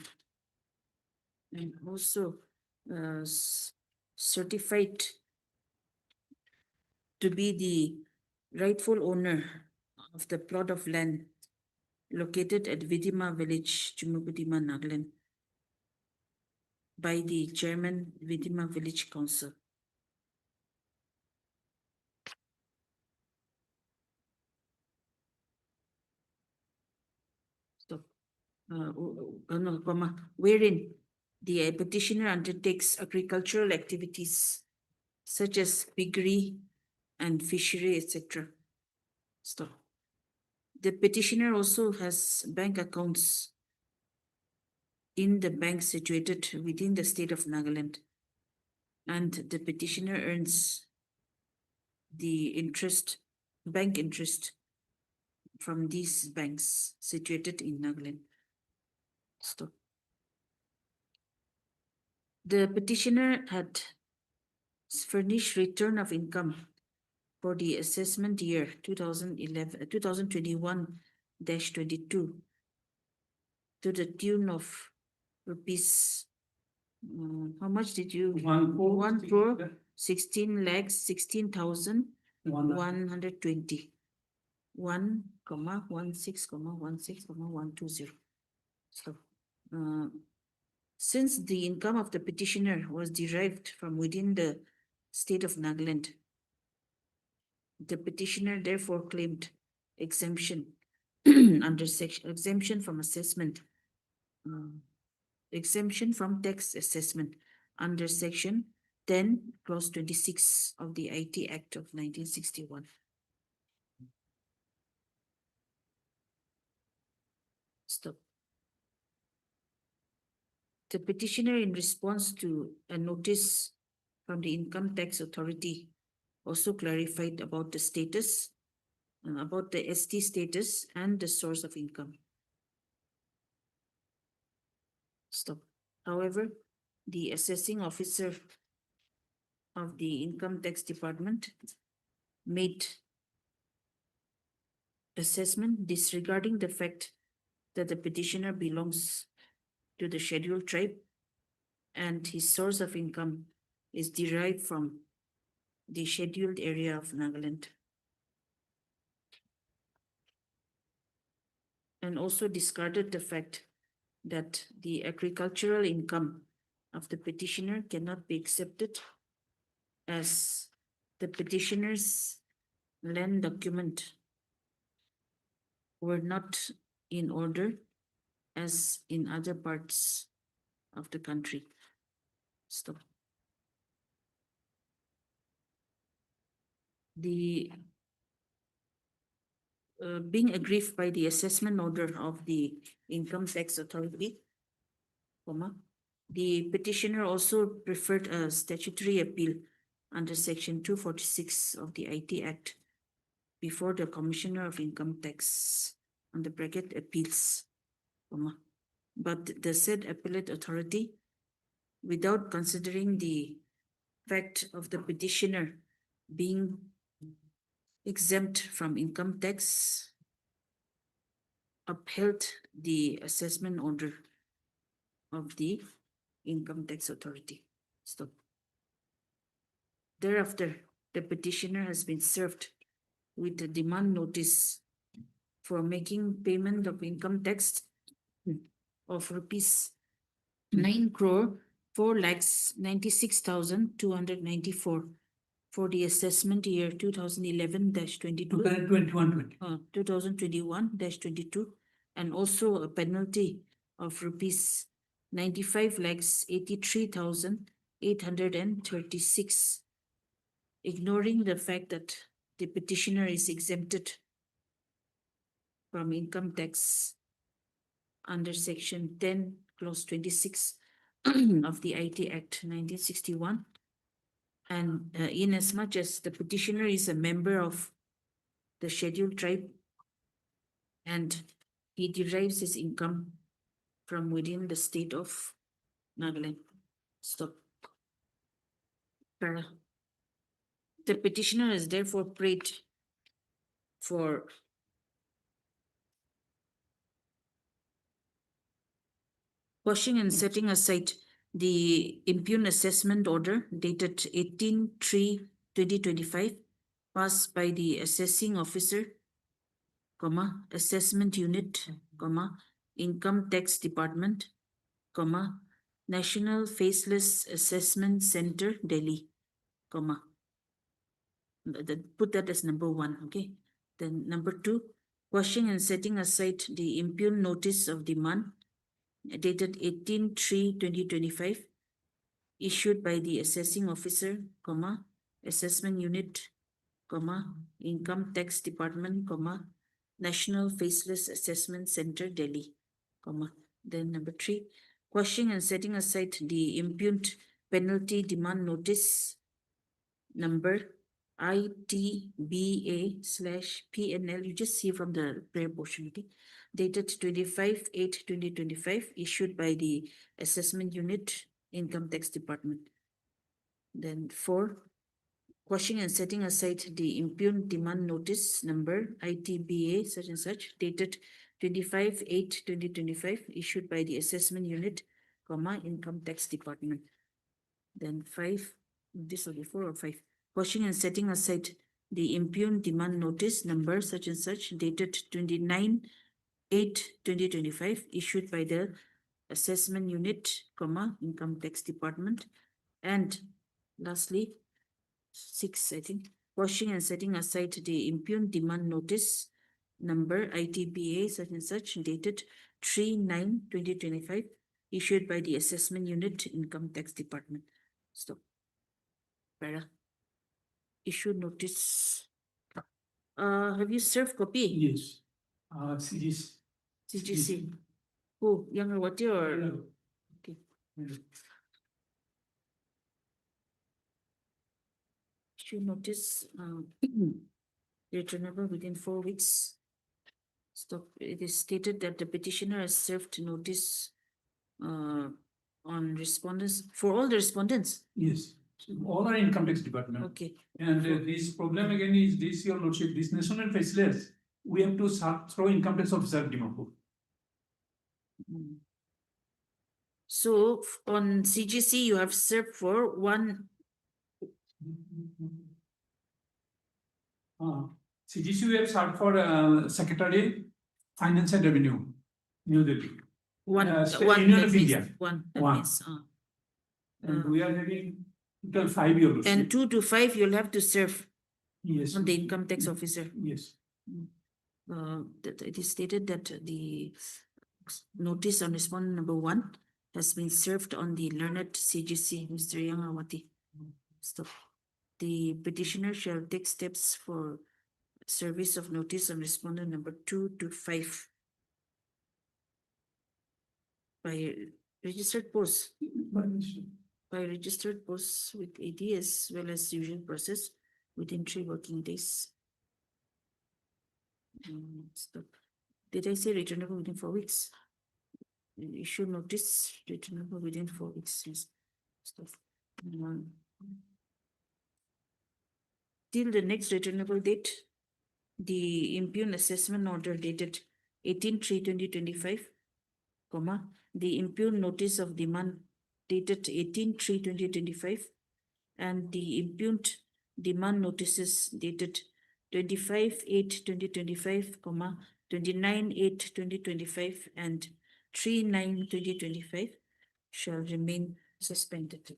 certified to be the rightful owner of the plot of land located at Vidima village, Chumukudima, Nagaland, by the chairman, Vidima Village Council. Stop. No, comma, wherein the petitioner undertakes agricultural activities such as piggery and fishery, etc. Stop. The petitioner also has bank accounts in the bank situated within the state of Nagaland, and the petitioner earns the bank interest from these banks situated in Nagaland. Stop. The petitioner had furnished return of income for the assessment year 2021-22 to the tune of rupees, how much did you? 1 crore 16 lakhs 16,120. 1,16,120. So, since the income of the petitioner was derived from within the state of Nagaland, the petitioner therefore claimed exemption under exemption from assessment, exemption from tax assessment under section 10 clause 26 of the IT Act of 1961. Stop. The petitioner, in response to a notice from the Income Tax Authority, also clarified about the status, about the ST status and the source of income. Stop. However, the assessing officer of the Income Tax Department made assessment disregarding the fact that the petitioner belongs to the scheduled tribe and his source of income is derived from the scheduled area of Nagaland. And also discarded the fact that the agricultural income of the petitioner cannot be accepted as the petitioner's land document were not in order as in other parts of the country. Stop. The being aggrieved by the assessment order of the Income Tax Authority, the petitioner also preferred a statutory appeal under section 246 of the IT Act before the Commissioner of Income Tax, under bracket appeals, but the said appellate authority, without considering the fact of the petitioner being exempt from income tax, upheld the assessment order of the Income Tax Authority. Stop. Thereafter, the petitioner has been served with a demand notice for making payment of income tax of rupees 9 crore 4 lakhs 96,294 for the assessment year 2011-22. 2021-22, and also a penalty of rupees 95 lakhs 83,836, ignoring the fact that the petitioner is exempted from income tax under section 10 clause 26 of the IT Act 1961, and inasmuch as the petitioner is a member of the scheduled tribe and he derives his income from within the state of Nagaland. Stop. Para. The petitioner is therefore prayed for quashing and setting aside the impugn assessment order dated 18/3/2025 passed by the assessing officer, assessment unit, income tax department, National Faceless Assessment Center, Delhi, put that as number 1, okay? Then number 2, quashing and setting aside the impugn notice of demand dated 18/3/2025 issued by the assessing officer, assessment unit, income tax department, National Faceless Assessment Center, Delhi, Then number 3, quashing and setting aside the impugned penalty demand notice number ITBA/PNL, you just see from the prayer portion, okay? Dated 25/8/2025, issued by the assessment unit, income tax department. Then 4, quashing and setting aside the impugned demand notice number ITBA such and such, dated 25/8/2025, issued by the assessment unit, income tax department. Then 5, this will be 4 or 5. Quashing and setting aside the impugned demand notice number such and such, dated 29/8/2025, issued by the assessment unit, income tax department. And lastly, 6, I think, quashing and setting aside the impugned demand notice number ITBA such and such, dated 3/9/2025, issued by the assessment unit, income tax department. Stop. Para. Issue notice. Have you served copy? Yes. CGC. Who? Young Gauhati or? Okay. Issue notice, returnable within 4 weeks. Stop. It is stated that the petitioner has served notice on respondents, for all the respondents. Yes, all are income tax department. Okay. And this problem again is this, your lordship, this national faceless, we have to throw income tax officer Dimapur. So on CGC, you have served for 1. CGC we have served for Secretary, Finance and Revenue, New Delhi. One Union of India. One. Yes. And we are having total 5 years. And 2 to 5, you'll have to serve Yes. on the income tax officer. Yes. It is stated that the notice on respondent number 1 has been served on the learned CGC, Mr. Gauhati. Stop. The petitioner shall take steps for service of notice on respondent number 2 to 5 by registered post. By registered post with AD as well as usual process within 3 working days. Stop. Did I say returnable within 4 weeks? Issue notice returnable within 4 weeks. Yes. Stop. Till the next returnable date, the impugn assessment order dated 18/3/2025, the impugn notice of demand dated 18/3/2025, and the impugned demand notices dated 25/8/2025, 29/8/2025, and 3/9/2025 shall remain suspended.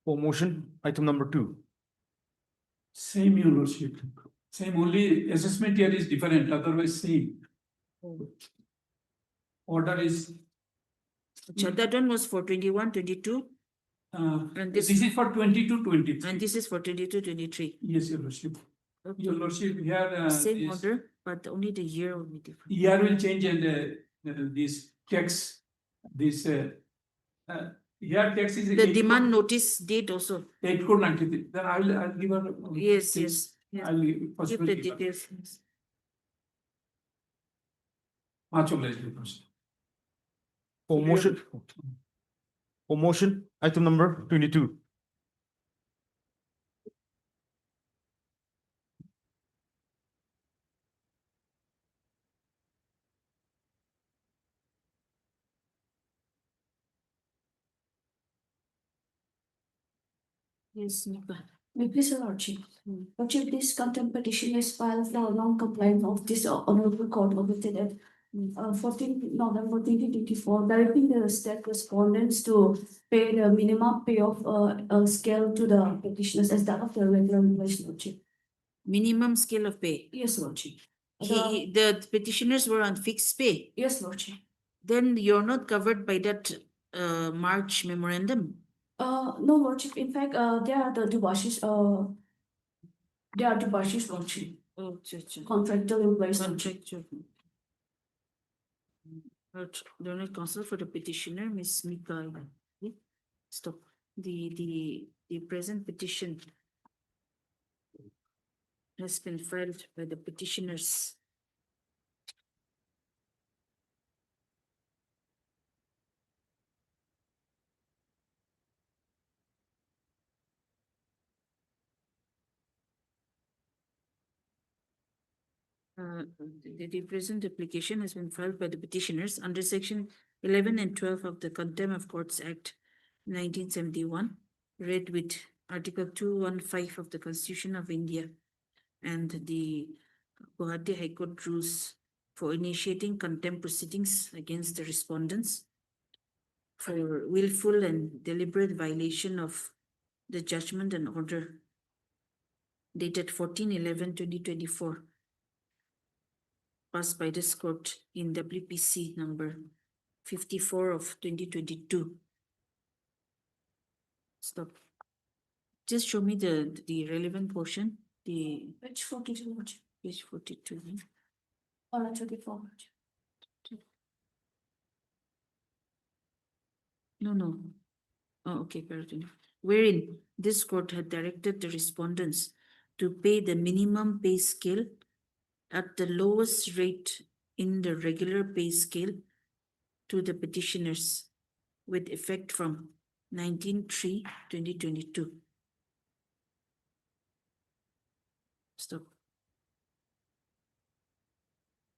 For motion, item number 2. Same, your lordship. Same, only assessment here is different, otherwise same. Order is. That one was for 21/22. And This is for 22/23. And this is for 22/23. Yes, your lordship. Okay. Your lordship, here. Same is- order, but only the year will be different. Year will change and this tax, this here tax is. The demand notice date also. 8/93. Then I'll give her. Yes, yes. Yes. I'll Give possibly the give her. details. Yes. Much obliged, your lordship. For motion, item number 22. Yes, Nika. May please, Lordship. Lordship, this contempt petition is filed for non-compliance of this honorable court omitted at 14 November 2024, directing the state respondents to pay the minimum pay of scale to the petitioners as that of the regular employees, Lordship. Minimum scale of pay. Yes, Lordship. The petitioners were on fixed pay. Yes, Lordship. Then you're not covered by that March memorandum. No, Lordship. In fact, they are the debauches, Lordship. Oh, cha. Contractual employees. Lordship. Contractual. Learned counsel for the petitioner, Miss Mika. Stop. The present petition has been filed by the petitioners. The present application has been filed by the petitioners under section 11 and 12 of the Contempt of Courts Act 1971, read with Article 215 of the Constitution of India and the Gauhati High Court rules for initiating contempt proceedings against the respondents for willful and deliberate violation of the judgment and order dated 14/11/2024 passed by this court in WPC number 54 of 2022. Stop. Just show me the relevant portion, the Page 42, Lordship. page 42. Or 34. No. Oh, okay, paragraph. Wherein this court had directed the respondents to pay the minimum pay scale at the lowest rate in the regular pay scale to the petitioners with effect from 19/3/2022. Stop.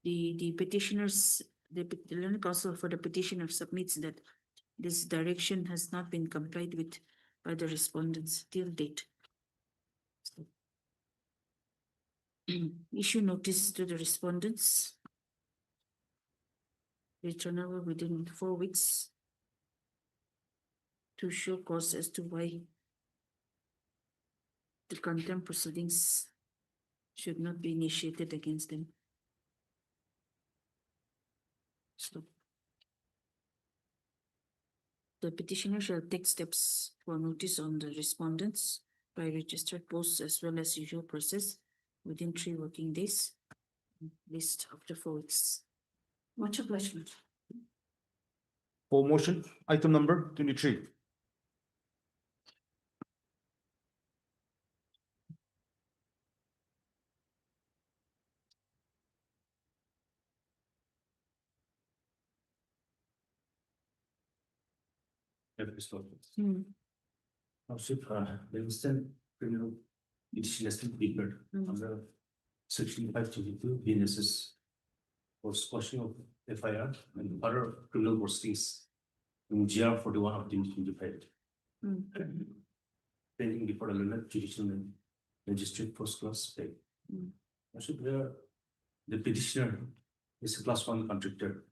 The petitioners, the learned counsel for the petitioner submits that this direction has not been complied with by the respondents till date. Stop. Issue notice to the respondents. Returnable within 4 weeks to show cause as to why the contempt proceedings should not be initiated against them. Stop. The petitioner shall take steps for notice on the respondents by registered posts as well as usual process within 3 working days. List after 4 weeks. Much obliged. For motion, item number 23. The instant criminal petition has been prepared under section 522 BNSS for squashing of FIR and other criminal proceedings in GR 41 of 2025. Pending before the London Judicial Magistrate First Class Pay. Also, the petitioner is a class 1 contractor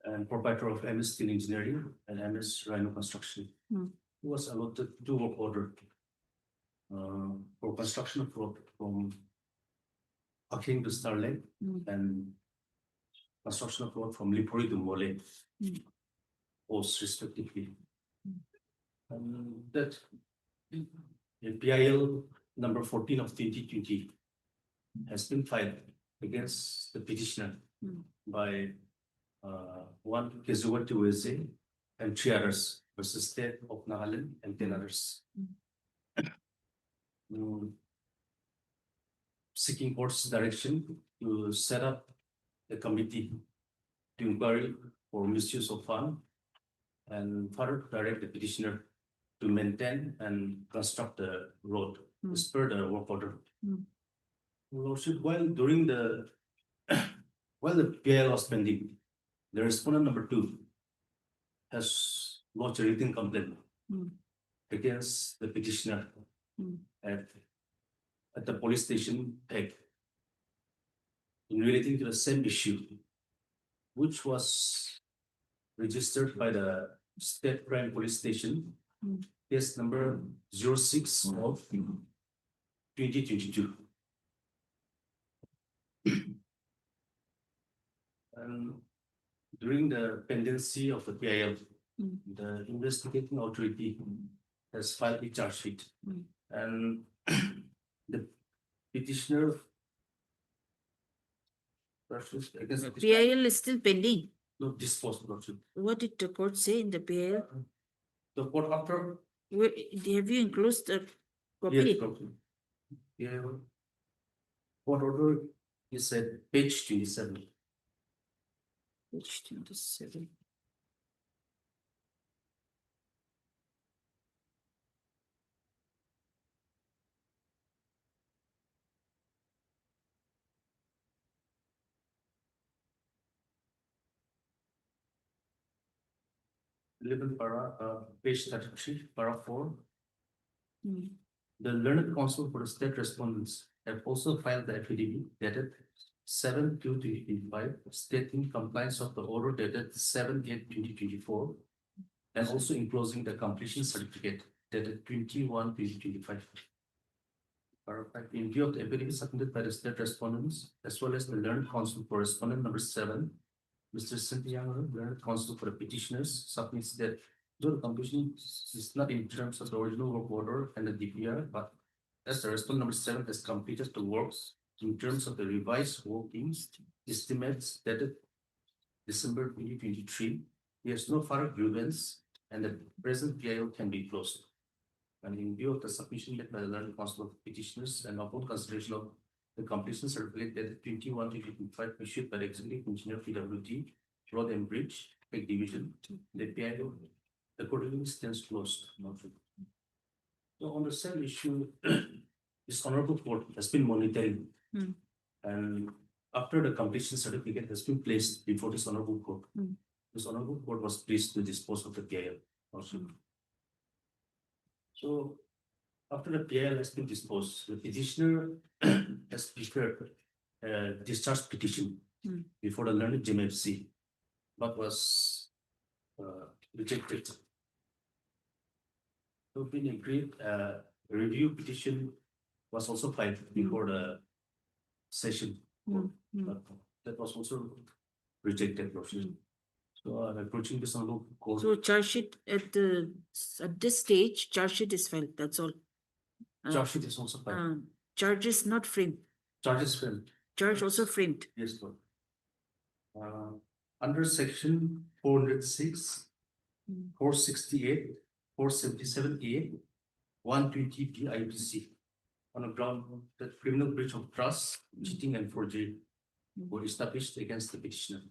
and proprietor of MS Steel Engineering and MS Rhino Construction. Who was allotted 2 work order for construction of road from Aking to Starlight and construction of road from Lipuri to Mole, posts respectively. That in PIL number 14 of 2020 has been filed against the petitioner by one Gauhati USA and 3 others versus State of Nagaland and 10 others. Seeking court's direction to set up a committee to inquiry for misuse of fund and further direct the petitioner to maintain and construct the road as per the work order. Lordship, while during the while the PIL was pending, the respondent number 2 has lodged a written complaint against the petitioner at, at the police station Peg in relating to the same issue, which was registered by the State Crime Police Station, case number 06 of 2022. And during the pendency of the PIL, the investigating authority has filed a charge sheet, and the petitioner. PIL is still pending. No, disposed, Lordship. What did the court say in the PIL? The court after. Have you enclosed the copy? Yes, Lordship. Yeah. Court order is at page 27. Page 27. Page 33, para 4. Hmm. The learned counsel for the state respondents have also filed the affidavit dated 7/2/2025 stating compliance of the order dated 7/8/2024 and also enclosing the completion certificate dated 21/2025. In view of the affidavit submitted by the state respondents as well as the learned counsel for respondent number 7, Mr. Cynthia, learned counsel for the petitioners, submits that though the completion is not in terms of the original work order and the DPR, but as the respondent number 7 has completed the works in terms of the revised workings estimates dated December 2023, he has no further grievance and the present PIL can be closed. And in view of the submission made by the learned counsel of petitioners and upon consideration of the completion certificate dated 21/2025 issued by the executive engineer PWD, Road and Bridge, Peg Division, the PIL accordingly stands closed. So on the same issue, this honorable court has been monitoring, and after the completion certificate has been placed before this honorable court, this honorable court was pleased to dispose of the PIL also. So after the PIL has been disposed, the petitioner has prepared a discharge petition before the learned JMFC, but was rejected. So being agreed, a review petition was also filed before the session, but that was also rejected. So I'm approaching this honorable court. So charge sheet at this stage, charge sheet is filed, that's all. Charge sheet is also filed. Charges not framed. Charges filed. Charge also framed. Yes, Lord. Under section 406, 468, 477A, 120 IPC, on the ground that criminal breach of trust, cheating, and forgery were established against the petitioner.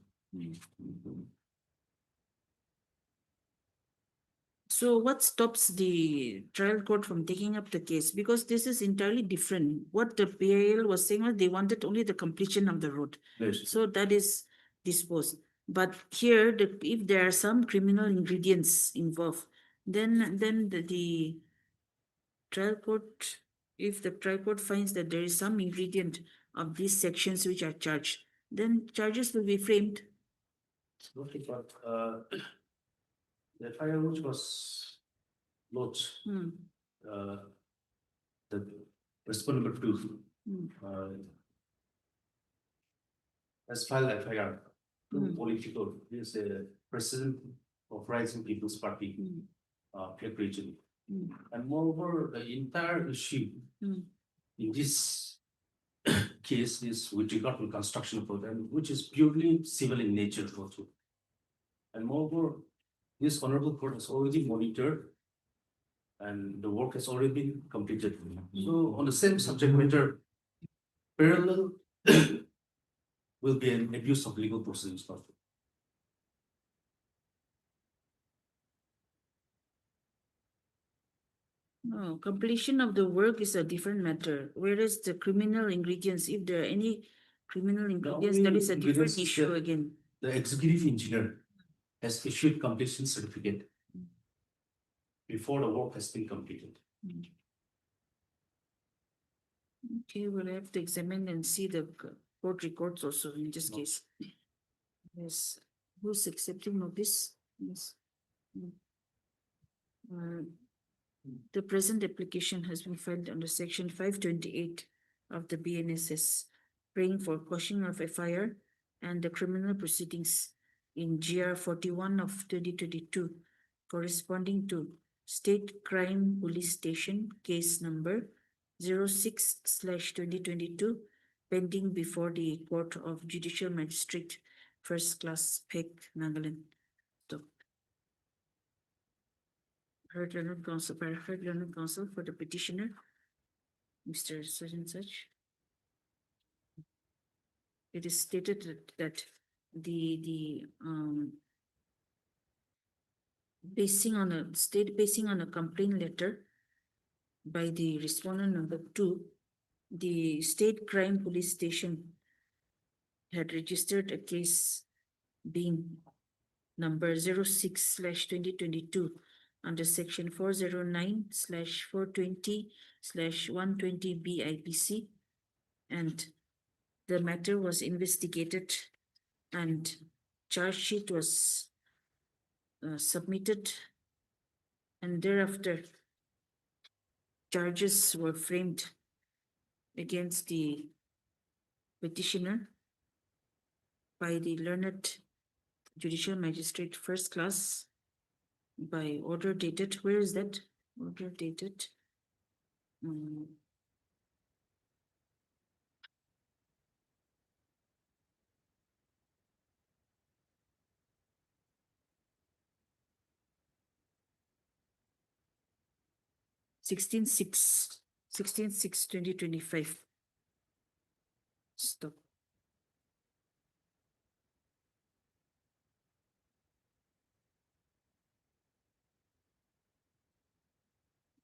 So what stops the trial court from taking up the case? Because this is entirely different. What the PIL was saying was they wanted only the completion of the road. Yes. So that is disposed. But here, if there are some criminal ingredients involved, then the trial court, if the trial court finds that there is some ingredient of these sections which are charged, then charges will be framed. Okay, but the FIR which was lodged, the respondent number 2 has filed FIR to political. He is a president of Rising People's Party, Pleg region. And moreover, the entire issue in this case is with regard to construction program, which is purely civil in nature also. And moreover, this honorable court has already monitored and the work has already been completed. So on the same subject matter, parallel will be an abuse of legal proceedings. No, completion of the work is a different matter, whereas the criminal ingredients, if there are any criminal ingredients, that only is a different ingredients is issue that again. The executive engineer has issued completion certificate before the work has been completed. Okay, we'll have to examine and see the court records also in this case. Yes, who's accepting of this? Yes. The present application has been filed under section 528 of the BNSS, praying for quashing of FIR and the criminal proceedings in GR 41 of 2022, corresponding to State Crime Police Station case number 06/2022, pending before the Court of Judicial Magistrate, First Class, Peg, Nagaland. Heard learned counsel for the petitioner, Mr. Such and such. It is stated that the basing on a complaint letter by the respondent number 2, the State Crime Police Station had registered a case being number 06/2022 under section 409/420/120 BIPC, and the matter was investigated and charge sheet was submitted, and thereafter charges were framed against the petitioner by the learned judicial magistrate, First Class, by order dated, where is that? Order dated. 16/6/2025. Stop.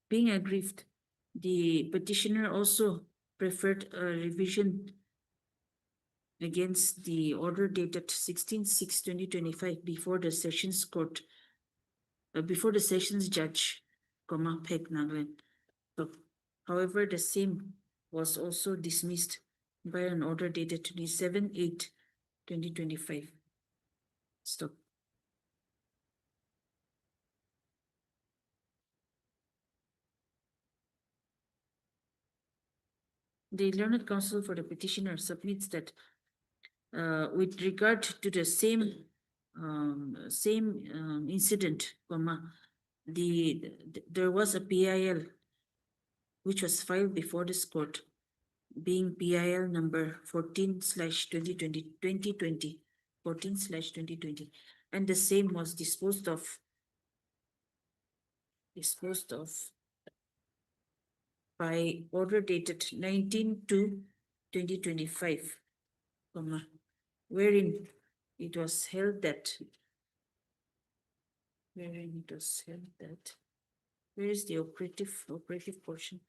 Being aggrieved, the petitioner also preferred a revision against the order dated 16/6/2025 before the sessions court, before the sessions judge, Peg, Nagaland. However, the same was also dismissed by an order dated 27/8/2025. Stop. The learned counsel for the petitioner submits that with regard to the same incident, there was a PIL which was filed before this court, being PIL number 14/2020, 14/2020, and the same was disposed of by order dated 19/2/2025, wherein it was held that, where is the operative portion?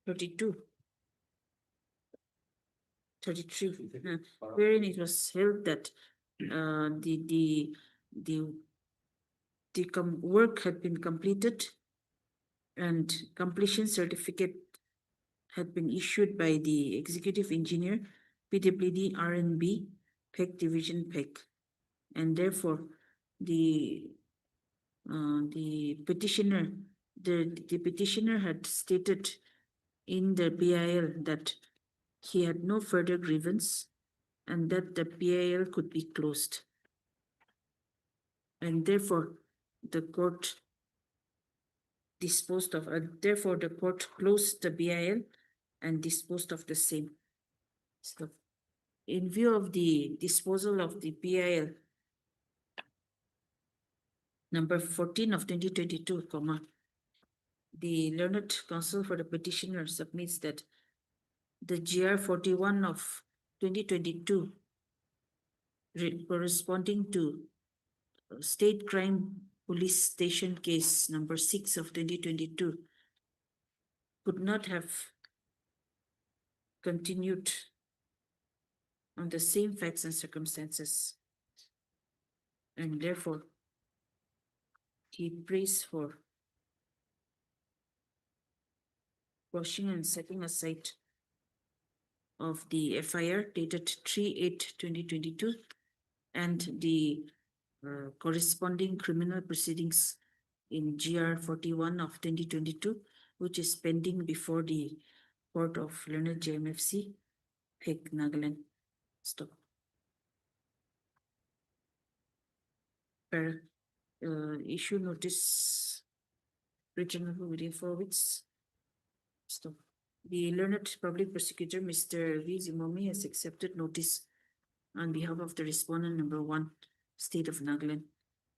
32. 33, wherein it was held that the work had been completed and completion certificate had been issued by the executive engineer, PWD RNB, PEC Division PEC, and therefore the petitioner had stated in the PIL that he had no further grievance and that the PIL could be closed. And therefore, the court closed the PIL and disposed of the same. So, in view of the disposal of the PIL number 14 of 2022, the learned counsel for the petitioner submits that the GR 41 of 2022 corresponding to State Crime Police Station case number 6 of 2022 could not have continued on the same facts and circumstances, and therefore he prays for quashing and setting aside of the FIR dated 3/8/2022 and the corresponding criminal proceedings in GR 41 of 2022, which is pending before the Court of Learned JMFC, Hague, Nagaland. Stop. Issue notice written within 4 weeks. Stop. The learned public prosecutor, Mr. V. Zimomi, has accepted notice on behalf of the respondent number 1, State of Nagaland,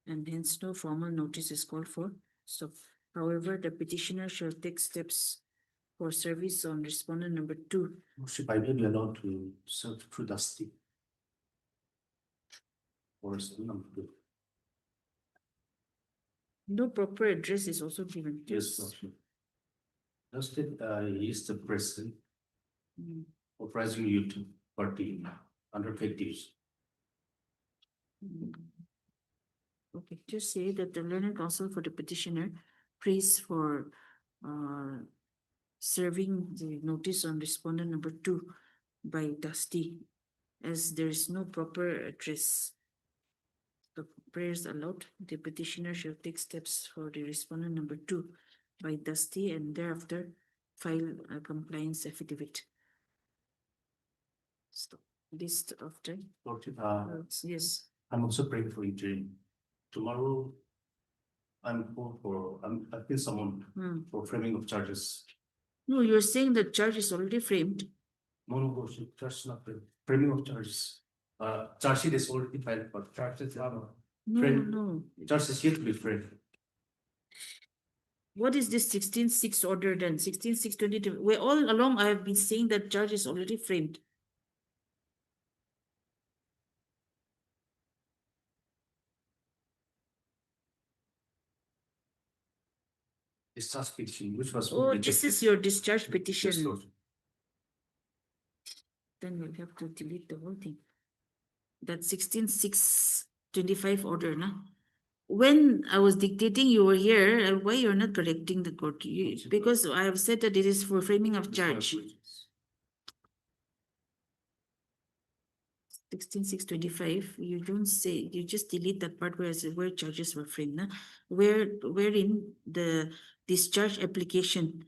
and hence no formal notice is called for. So, however, the petitioner shall take steps for service on respondent number 2. Should I be allowed to serve through Dusty? Or is it number 2? No proper address is also given. Yes, okay. Dusty is the president Mm. authorizing you to party under fake news. Okay, just say that the learned counsel for the petitioner prays for serving the notice on respondent number 2 by Dusty, as there is no proper address. The prayers allowed, the petitioner shall take steps for the respondent number 2 by Dusty and thereafter file a compliance affidavit. Stop. List of the yes. I'm also praying for injury. Tomorrow, I've been summoned for framing of charges. No, you're saying the charge is already framed. No, charge is not framed. Framing of charges. Charge sheet is already filed, but charges are No, framed. no. Charge is yet to be framed. What is this 16/6 order then? 16/6/22. Where all along I have been saying that charge is already framed. Discharge petition, which was. Oh, this is your discharge Yes, petition. Lord. Then we'll have to delete the whole thing. That 16/6/25 order, na? When I was dictating, you were here, and why you're not correcting the court? Because I have said that it is for framing of charge. 16/6/25, you don't say, you just delete that part where charges were framed, na? Wherein the discharge application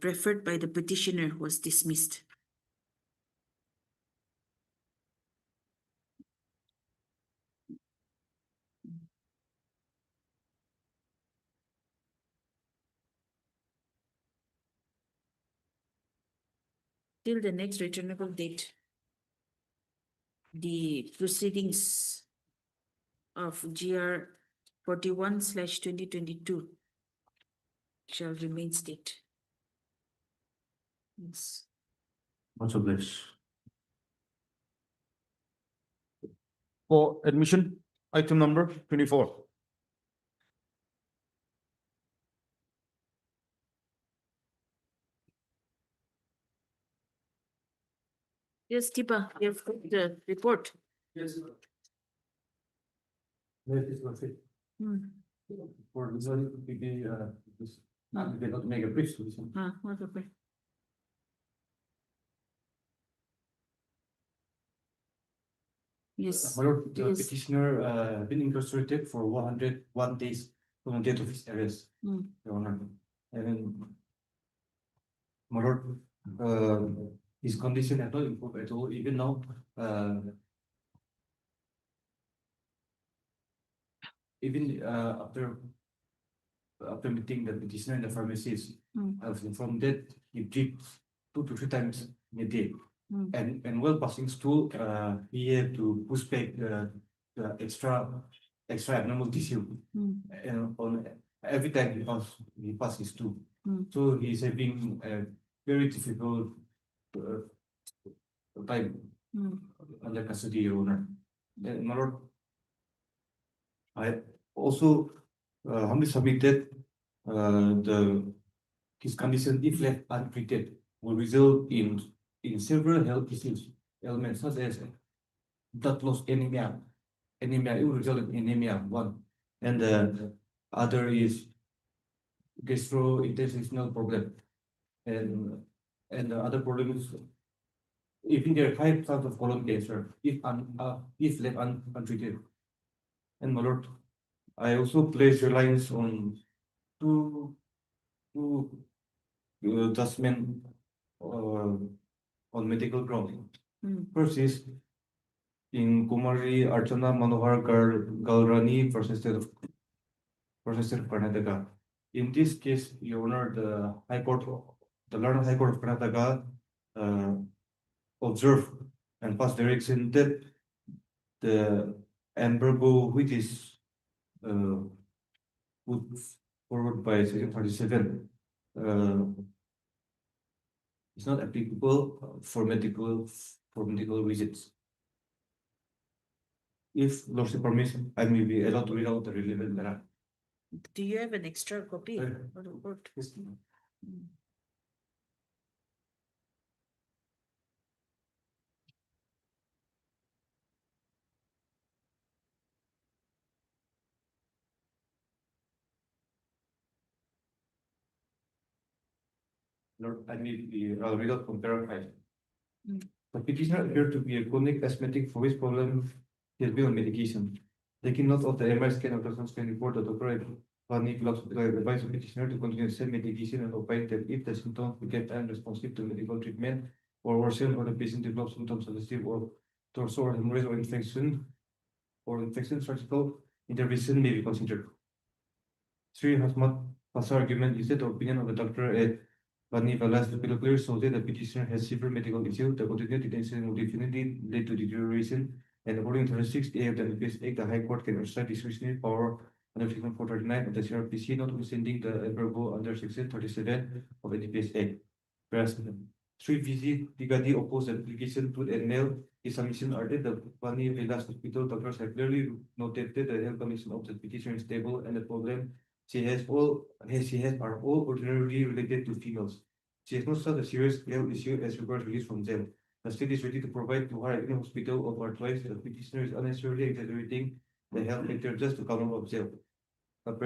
preferred by the petitioner was dismissed. Till the next returnable date, the proceedings of GR 41/2022 shall remain state. Yes. Much obliged. For admission, item number 24. Yes, Tipa, you have got the report. Yes. Where is my faith? For this one, we not make a bridge to this one. What happened? Yes. My lord, the Yes. petitioner been incarcerated for 101 days from the date of his arrest. Mm. Your Honor. And then, my lord, his condition has not improved at all, even now, even after meeting the petitioner in the pharmacist, I was informed that he drips 2 to 3 times in a day. And while passing stool, he had to push back the extra abnormal tissue. And on every time he passes stool. So he's having a very difficult time under custody, Your Honor. And my lord, I also humbly submitted his condition, if left untreated, will result in several health issues, ailments such as blood loss, anemia. Anemia, it will result in anemia, one. And the other is gastrointestinal problem. And the other problem is even there are high chance of colon cancer if left untreated. And my lord, I also place reliance on two judgment on medical ground. First is in Kumari Archana Manohar Galrani versus State of Karnataka. In this case, Your Honor, the Learned High Court of Karnataka observed and passed direction that the embargo which is put forward by Section 37 is not applicable for medical reasons. If Lordship permits, I may be allowed to read out the relevant data. Do you have an extra copy? Uh, of the report? Yes. Lord, I may be read out from paragraph 5. The petitioner appeared to be a chronic asthmatic for which problem he has been on medication. Taking note of the MRI scan of the scan report, the doctor Vani Hospital advised the petitioner to continue the same medication and opine that if the symptoms become unresponsive to medical treatment or worsen or the patient develops symptoms suggestive of torso or hemorrhage or infection, surgical intervention may be considered. Sri Hasmat Pasar argument is that the opinion of the doctor at Vani Valas clear so that the petitioner has severe medical issues. The continued detention will definitely lead to deterioration. And according to 36A of the NPS Act, the High Court can exercise discretionary power under Section 439 of the CRPC, notwithstanding the embargo under Section 37 of the NPS Act. Whereas Sri VC Tigadi opposed the application to and mailed his submission argued the Vani Vilas Hospital doctors have clearly noted that the health condition of the petitioner is stable and the problem she has are all ordinarily related to females. She has not such a serious health issue as regards release from jail. The state is ready to provide to her in hospital of her choice. The petitioner is unnecessarily exaggerating the health factor just to come out of jail. Now,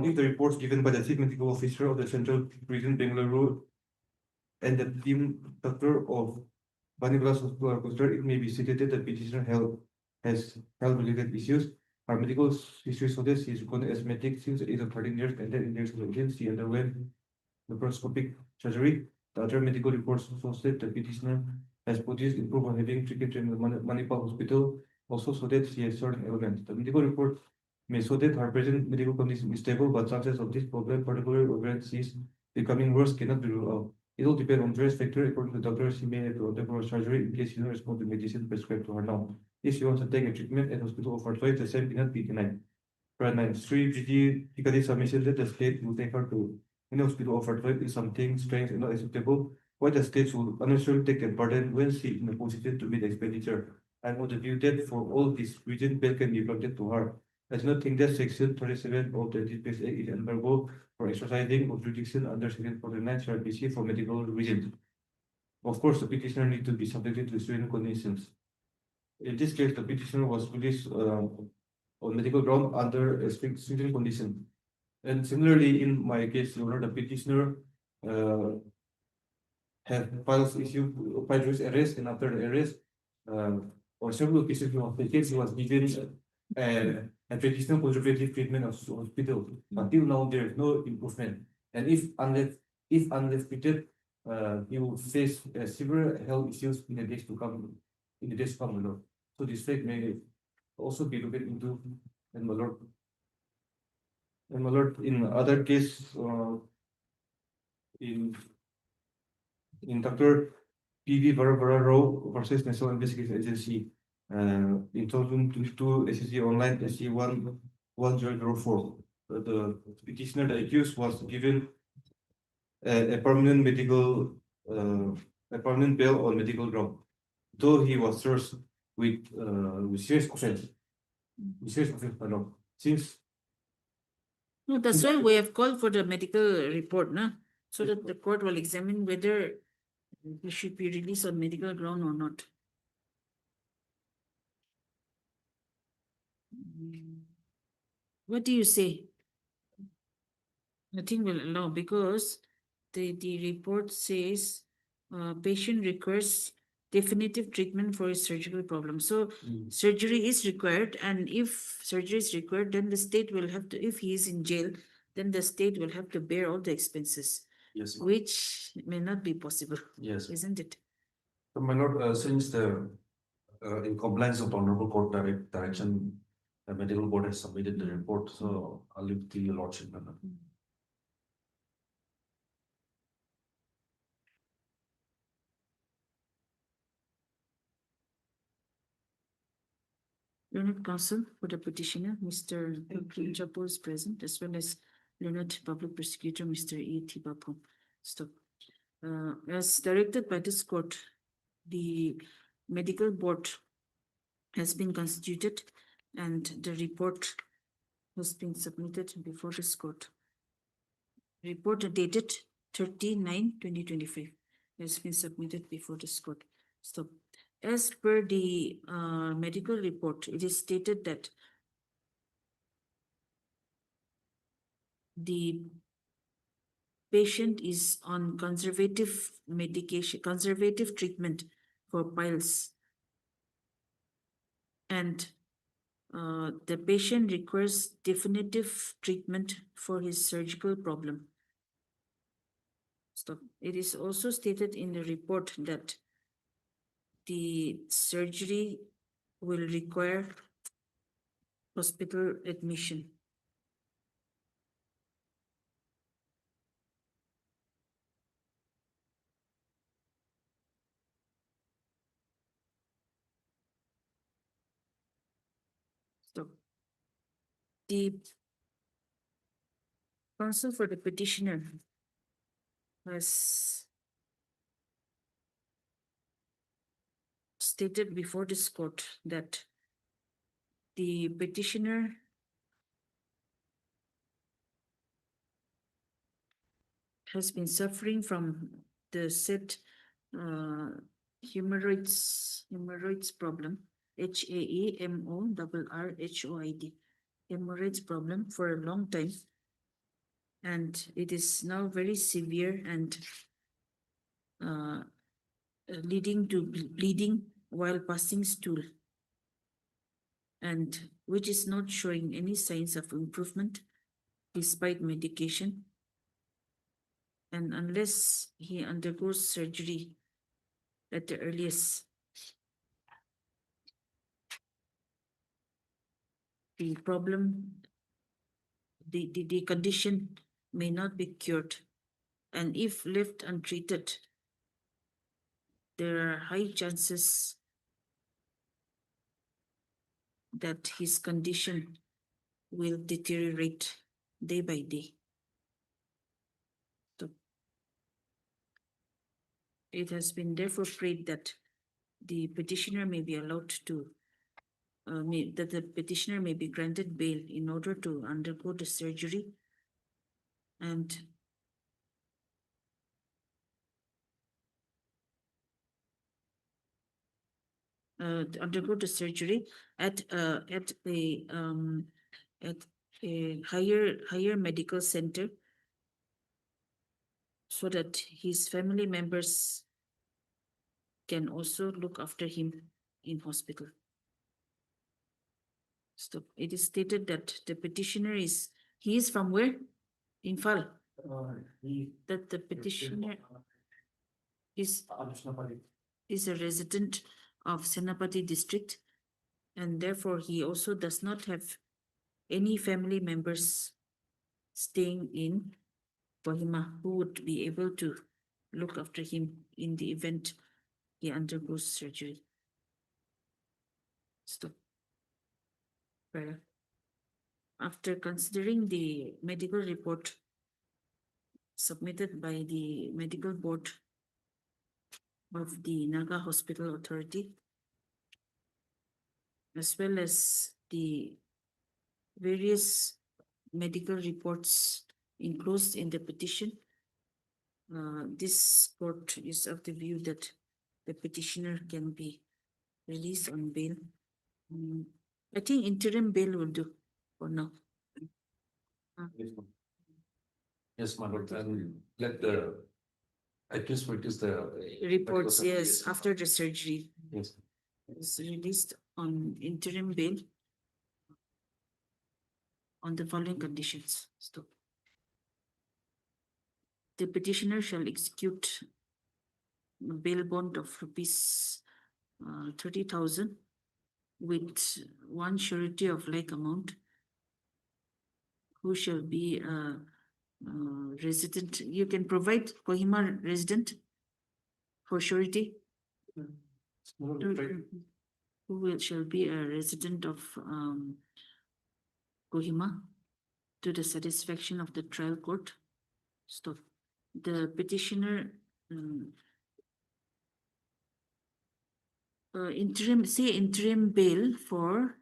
if the reports given by the chief medical officer of the Central Prison Bengaluru and the team doctor of Vani Vilas Hospital are considered, it may be stated that the petitioner has health-related issues. Our medical history suggests he is chronic asthmatic since the age of 13 years, and that in years of age, he underwent laparoscopic surgery. The other medical reports also state the petitioner has produced improved on having treated in the Manipal Hospital, also so that she has certain ailments. The medical report may show that her present medical condition is stable, but chances of this problem, particularly ovarian cyst, becoming worse cannot be ruled out. It will depend on various factors. According to the doctor, she may have to undergo surgery in case she doesn't respond to medicine prescribed to her now. If she wants to take a treatment at hospital of her choice, the same cannot be denied. Paragraph 9. Sri Vijay Tikadi submission that the state will take her to in the hospital of her choice is something strange and not acceptable. Why the state will unnecessarily take a burden when she is in a position to meet the expenditure? I am of the view that for all this reason, bail can be granted to her. I do not think that Section 37 of the NPS Act is embargo for exercising of jurisdiction under Section 49 CRPC for medical reasons. Of course, the petitioner needs to be subjected to certain conditions. In this case, the petitioner was released on medical ground under a stringent condition. And similarly, in my case, Your Honor, the petitioner had filed arrest, and after the arrest, on several occasions he was given a traditional conservative treatment of hospital. Until now, there is no improvement. And if unless treated, he will face severe health issues in the days to come. Lord. So this fact may also be looked into, and my lord, in other case, in Dr. P.V. Varabara Rao versus National Investigation Agency, in 2022 SEC online SC 1004. The petitioner, the accused, was given a permanent bail on medical ground. though he was served with serious offense. Serious offense, pardon. Since No, that's why we have called for the medical report, no? So that the court will examine whether he should be released on medical ground or not. What do you say? Nothing will allow because the report says patient requires definitive treatment for his surgical problem. So surgery is required, and if surgery is required, then the state will have to, if he is in jail, then the state will have to bear all the expenses, yes, which may not be possible, yes. isn't it? So my lord, since the in compliance of the honorable court direction, the medical board has submitted the report, so I'll leave to your lordship. my lord. Learned counsel for the petitioner, Mr. Chapo is present, as well as learned public prosecutor, Mr. E. T. Bapu. Stop. As directed by this court, the medical board has been constituted and the report has been submitted before this court. Report dated 30/9/2025 has been submitted before this court. Stop. As per the medical report, it is stated that the patient is on conservative medication, conservative treatment for piles. And the patient requires definitive treatment for his surgical problem. Stop. It is also stated in the report that the surgery will require hospital admission. Stop. The counsel for the petitioner has stated before this court that the petitioner has been suffering from the said hemorrhoids problem, HAEMORRHOID, hemorrhoids problem for a long time. And it is now very severe and leading to bleeding while passing stool, and which is not showing any signs of improvement despite medication. And unless he undergoes surgery at the earliest, the problem, the condition may not be cured. And if left untreated, there are high chances that his condition will deteriorate day by day. So it has been therefore prayed that the petitioner may be allowed to, that the petitioner may be granted bail in order to undergo the surgery and undergo the surgery at a higher medical center, so that his family members can also look after him in hospital. Stop. It is stated that the petitioner is, he is from where? Imphal. That the petitioner is a resident of Senapati district, and therefore he also does not have any family members staying in Kohima who would be able to look after him in the event he undergoes surgery. Stop. Prayer. After considering the medical report submitted by the medical board, of the Naga Hospital Authority, as well as the various medical reports enclosed in the petition. This court is of the view that the petitioner can be released on bail. I think interim bail will do for now. Yes, my lord, and let the accused produce the. Reports, yes, after the surgery Yes. is released on interim bail on the following conditions. Stop. The petitioner shall execute a bail bond of rupees 30,000 with one surety of like amount, who shall be a resident. You can provide Kohima resident for surety. Shall be a resident of Kohima to the satisfaction of the trial court. Stop. The petitioner interim bail for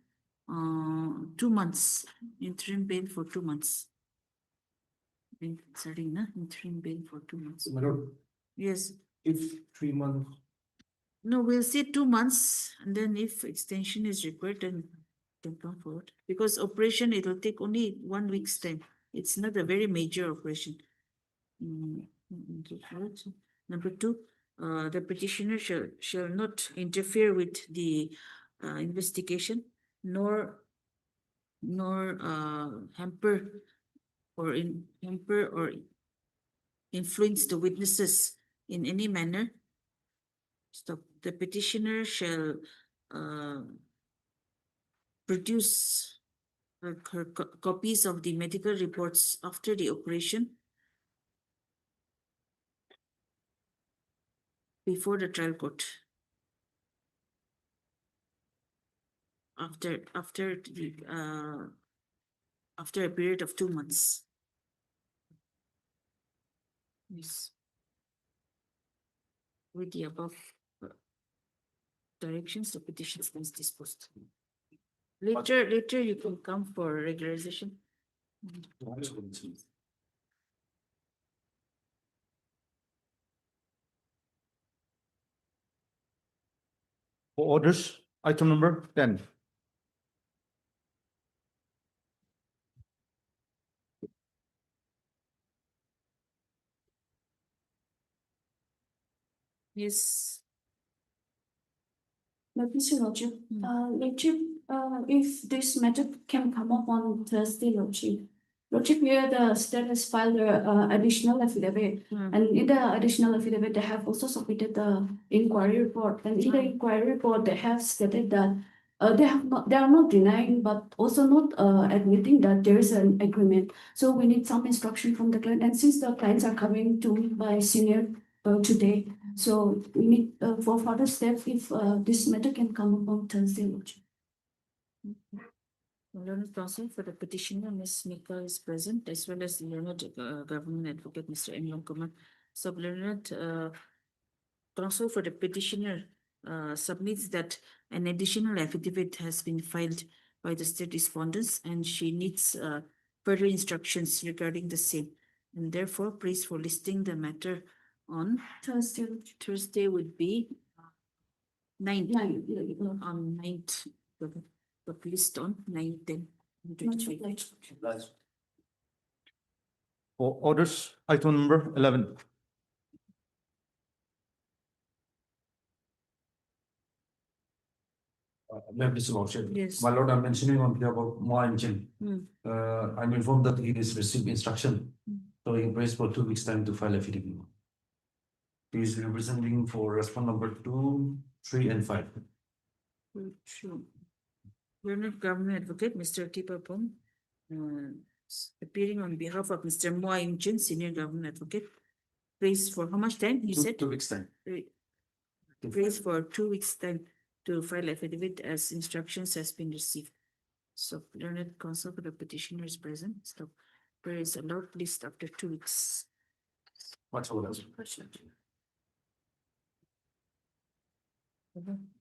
2 months. Interim bail for 2 months. Sorry, na? Interim bail for 2 months. My lord, Yes. if 3 months. No, we'll say 2 months, and then if extension is required, then can come forward. Because operation, it will take only 1 week's time. It's not a very major operation. Number 2, the petitioner shall not interfere with the investigation, nor hamper or influence the witnesses in any manner. Stop. The petitioner shall produce her copies of the medical reports after the operation before the trial court. After a period of 2 months. Yes. With the above directions, the petition is disposed. Later you can come for regularization. For orders, item number 10. Yes. But Mr. Lordship, Lordship, if this matter can come up on Thursday, Lordship, here the state has filed a additional affidavit, and in the additional affidavit, they have also submitted the inquiry report, and in the inquiry report, they have stated that they are not denying, but also not admitting that there is an agreement. So we need some instruction from the client, and since the clients are coming to my senior today, so we need for further steps if this matter can come up on Thursday, Lordship. Learned counsel for the petitioner, Ms. Mika, is present, as well as the learned government advocate, Mr. M. Kumar. Sub-learned counsel for the petitioner submits that an additional affidavit has been filed by the state respondents, and she needs further instructions regarding the same. And therefore, prays for listing the matter on Thursday. Thursday would be 9th. 9th. On 9th. But list on 9/10. 23. For orders, item number 11. May I please, Lordship? Yes. My lord, I'm mentioning on behalf of Moa Engine. I'm informed that he has received instruction. So he prays for 2 weeks' time to file affidavit. He is representing for respond number 2, 3, and 5. Sure. Learned government advocate, Mr. Tipapong, appearing on behalf of Mr. Moa Imchin, senior government advocate. Prays for how much time? You said? 2 weeks' time. Prays for 2 weeks' time to file affidavit as instructions has been received. So learned counsel for the petitioner is present. So prayer is allowed list after 2 weeks. What's all else? Mhm.